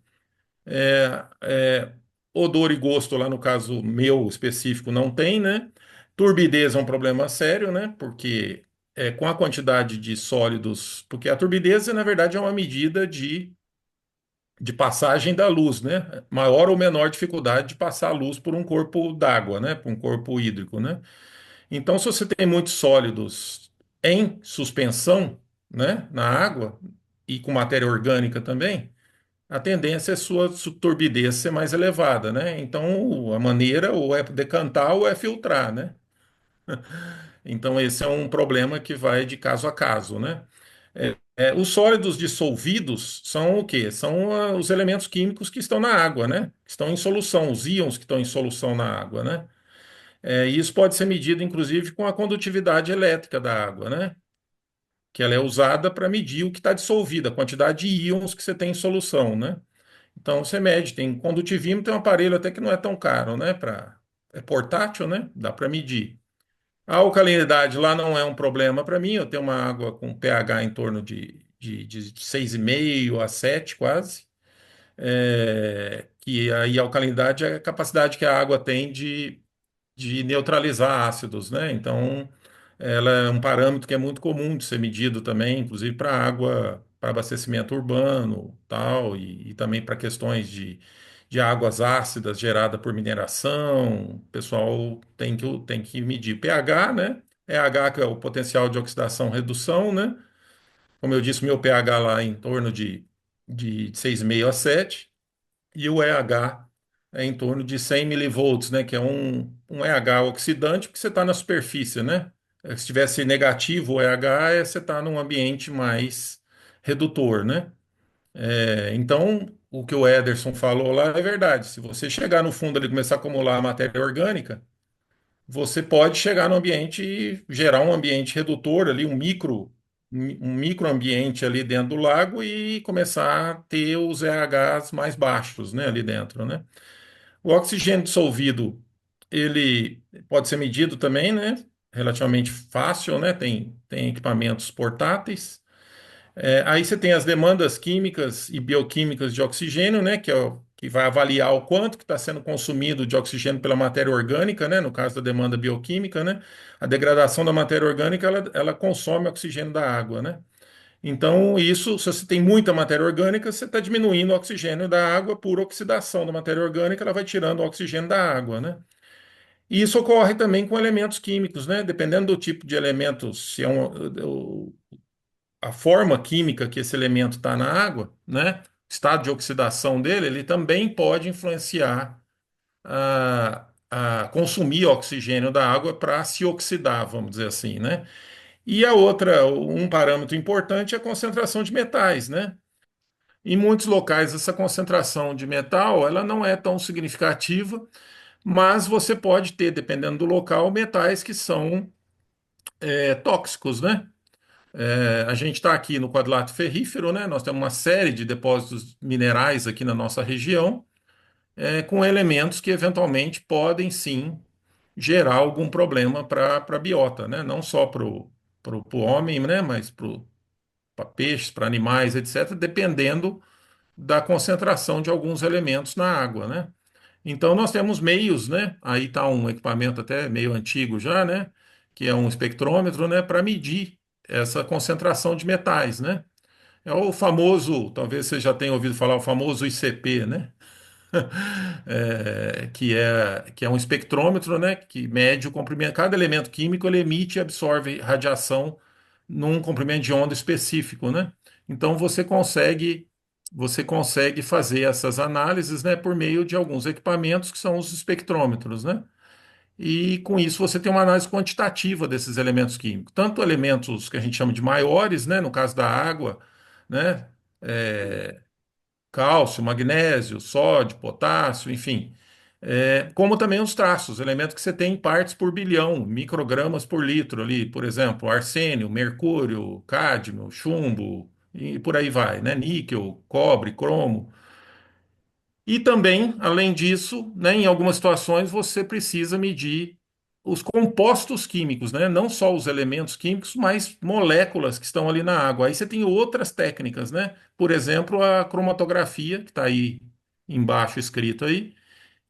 É, é, Odor e gosto, lá no caso meu específico, não tem, né? Turbidez é um problema sério, né? Porque com a quantidade de sólidos, porque a turbidez, na verdade, é uma medida de passagem da luz, né? Maior ou menor dificuldade de passar a luz por um corpo d'água, né? Por um corpo hídrico, né? Então, se você tem muitos sólidos em suspensão, né, na água e com matéria orgânica também, a tendência é sua turbidez ser mais elevada, né? Então, a maneira ou é decantar ou é filtrar, né? Então, esse é um problema que vai de caso a caso, né? Os sólidos dissolvidos são o quê? São os elementos químicos que estão na água, né? Que estão em solução, os íons que estão em solução na água, né? E isso pode ser medido, inclusive, com a condutividade elétrica da água, né? Que ela é usada para medir o que está dissolvido, a quantidade de íons que você tem em solução, né? Então, você mede, tem condutivímetro, tem um aparelho até que não é tão caro, né? É portátil, né? Dá para medir. A alcalinidade lá não é um problema para mim. Eu tenho uma água com pH em torno de 6,5 a 7 quase. Que aí a alcalinidade é a capacidade que a água tem de neutralizar ácidos, né? Então, ela é um parâmetro que é muito comum de ser medido também, inclusive para água, para abastecimento urbano, tal, e também para questões de águas ácidas geradas por mineração. O pessoal tem que medir pH, né? pH, que é o potencial de oxidação redução, né? Como eu disse, meu pH lá é em torno de 6,5 a 7 e o EH é em torno de 100 milivolts, né? Que é um EH oxidante, porque você está na superfície, né? Se tivesse negativo o EH, você está num ambiente mais redutor, né? Então, o que o Ederson falou lá é verdade. Se você chegar no fundo ali e começar a acumular matéria orgânica, você pode chegar no ambiente e gerar um ambiente redutor ali, um microambiente ali dentro do lago e começar a ter os EHs mais baixos, né, ali dentro, né? O oxigênio dissolvido, ele pode ser medido também, né? Relativamente fácil, né? Tem equipamentos portáteis. Aí você tem as demandas químicas e bioquímicas de oxigênio, né? Que vai avaliar o quanto que está sendo consumido de oxigênio pela matéria orgânica, né? No caso da demanda bioquímica, né? A degradação da matéria orgânica, ela consome oxigênio da água, né? Então, isso, se você tem muita matéria orgânica, você está diminuindo o oxigênio da água por oxidação da matéria orgânica, ela vai tirando o oxigênio da água, né? E isso ocorre também com elementos químicos, né? Dependendo do tipo de elemento, se é a forma química que esse elemento está na água, né? Estado de oxidação dele, ele também pode influenciar a consumir oxigênio da água para se oxidar, vamos dizer assim, né? E um parâmetro importante é a concentração de metais, né? Em muitos locais, essa concentração de metal, ela não é tão significativa, mas você pode ter, dependendo do local, metais que são tóxicos, né? A gente está aqui no quadrilátero ferrífero, né? Nós temos uma série de depósitos minerais aqui na nossa região, com elementos que eventualmente podem sim gerar algum problema para a biota, né? Não só para o homem, né? Mas para peixes, para animais, etc., dependendo da concentração de alguns elementos na água, né? Então nós temos meios, né? Aí está um equipamento até meio antigo já, né? Que é um espectrômetro, né? Para medir essa concentração de metais, né? É o famoso, talvez você já tenha ouvido falar, o famoso ICP, né? Que é um espectrômetro, né? Que mede o comprimento. Cada elemento químico ele emite e absorve radiação num comprimento de onda específico, né? Então você consegue fazer essas análises, né, por meio de alguns equipamentos que são os espectrômetros, né? E com isso você tem uma análise quantitativa desses elementos químicos, tanto elementos que a gente chama de maiores, né, no caso da água, né, é, cálcio, magnésio, sódio, potássio, enfim, como também os traços, elementos que você tem em partes por bilhão, microgramas por litro ali, por exemplo, arsênio, mercúrio, cádmio, chumbo e por aí vai, né, níquel, cobre, cromo. E também, além disso, né, em algumas situações você precisa medir os compostos químicos, né? Não só os elementos químicos, mas moléculas que estão ali na água. Aí você tem outras técnicas, né? Por exemplo, a cromatografia, que está aí embaixo escrito aí,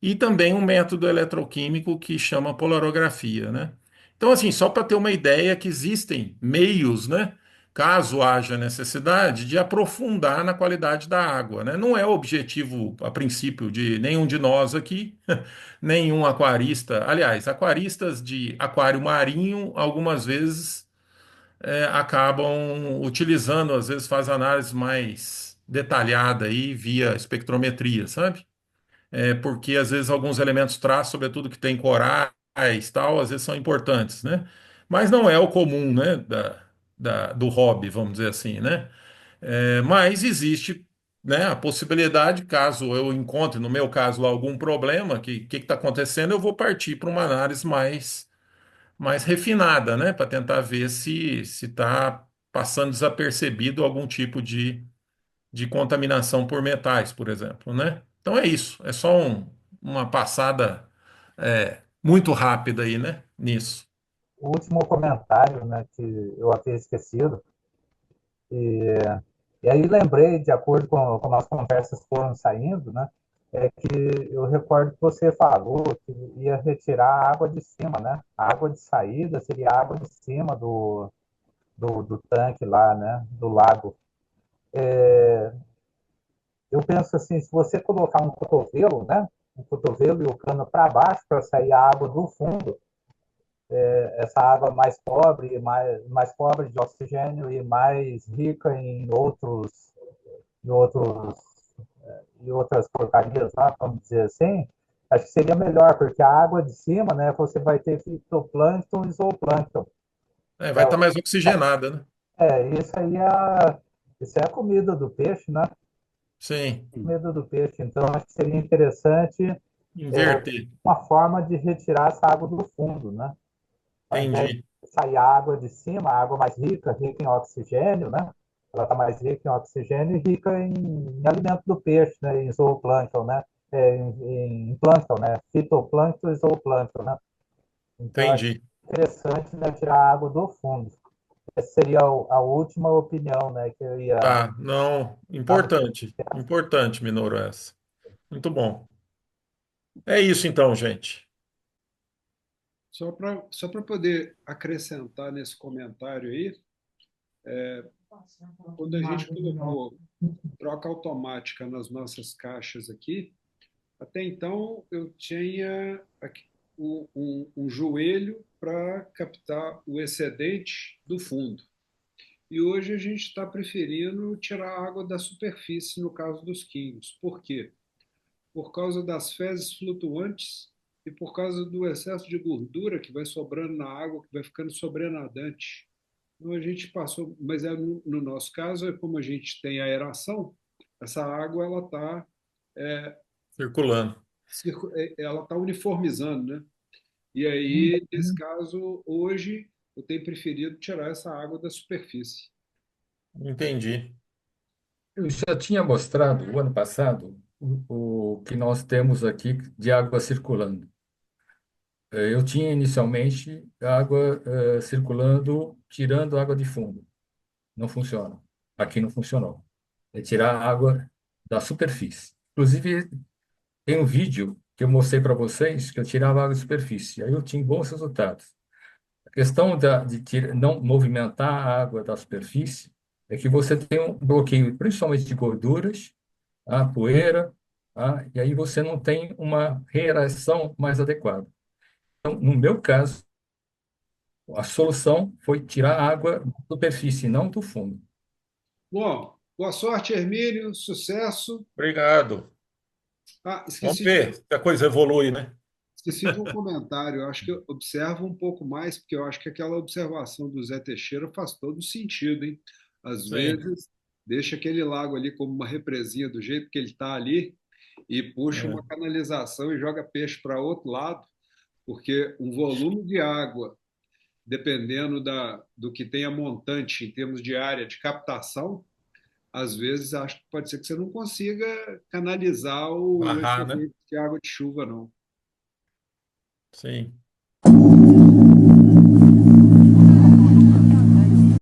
e também um método eletroquímico que chama polarografia, né? Então, assim, só para ter uma ideia que existem meios, né, caso haja necessidade, de aprofundar na qualidade da água, né? Não é o objetivo, a princípio, de nenhum de nós aqui, nenhum aquarista. Aliás, aquaristas de aquário marinho, algumas vezes acabam utilizando, às vezes faz análise mais detalhada aí via espectrometria, sabe? Porque às vezes alguns elementos traços, sobretudo que tem corais, tal, às vezes são importantes, né? Mas não é o comum, né, do hobby, vamos dizer assim, né? Mas existe, né, a possibilidade, caso eu encontre, no meu caso, lá, algum problema, que está acontecendo, eu vou partir para uma análise mais refinada, né, para tentar ver se está passando desapercebido algum tipo de contaminação por metais, por exemplo, né? Então é isso, é só uma passada muito rápida aí, né? Nisso. O último comentário, né, que eu havia esquecido, e, e aí lembrei, de acordo com como as conversas foram saindo, né, é que eu recordo que você falou que ia retirar a água de cima, né? A água de saída seria a água de cima do tanque lá, né? Do lago. Eu penso assim, se você colocar um cotovelo, né? Um cotovelo e o cano para baixo para sair a água do fundo, essa água mais pobre, mais pobre de oxigênio e mais rica em outros e outras porcarias lá, vamos dizer assim, acho que seria melhor, porque a água de cima, né, você vai ter fitoplâncton e zooplâncton. Vai estar mais oxigenada, né? Isso é a comida do peixe, né? Sim, Comida do peixe. Então, acho que seria interessante inverter. uma forma de retirar essa água do fundo, né? Ao invés Entendi. de sair a água de cima, a água mais rica, rica em oxigênio, né? Ela está mais rica em oxigênio e rica em alimento do peixe, né? Em zooplâncton, né? Em plâncton, né? Fitoplâncton e zooplâncton, né? Então, acho Entendi. interessante, né, tirar a água do fundo. Essa seria a última opinião, né, que eu ia Tá, não, dar. importante, importante, Minoru, essa. Muito bom. É isso então, gente. Só para poder acrescentar nesse comentário aí, quando a gente colocou troca automática nas nossas caixas aqui, até então eu tinha aqui um joelho para captar o excedente do fundo. E hoje a gente está preferindo tirar a água da superfície no caso dos químicos. Por quê? Por causa das fezes flutuantes e por causa do excesso de gordura que vai sobrando na água, que vai ficando sobrenadante. Então a gente passou, mas no nosso caso, como a gente tem aeração, essa água Circulando. ela está uniformizando, né? E aí, nesse caso, hoje eu tenho preferido tirar essa água da superfície. Entendi. Eu já tinha mostrado o ano passado o que nós temos aqui de água circulando. Eu tinha inicialmente água circulando, tirando água de fundo. Não funciona. Aqui não funcionou. É tirar a água da superfície. Inclusive, tem um vídeo que eu mostrei para vocês que eu tirava água da superfície. Aí eu tinha bons resultados. A questão não movimentar a água da superfície é que você tem um bloqueio, principalmente de gorduras, a poeira, e aí você não tem uma reação mais adequada. Então, no meu caso, a solução foi tirar a água da superfície, não do fundo. Bom, boa sorte, Hermínio, sucesso. Obrigado. Vamos Esqueci ver se a coisa evolui, né? esqueci de um comentário. Eu acho que observa um pouco mais, porque eu acho que aquela observação do Zé Teixeira faz todo sentido, hein? Às Sim. vezes, deixa aquele lago ali como uma represinha do jeito que ele está ali e puxa É. uma canalização e joga peixe para outro lado, porque um volume de água, dependendo do que tem a montante em termos de área de captação, às vezes acho que pode ser que você não consiga canalizar o Barrar, né? excedente de água de chuva, não. Sim.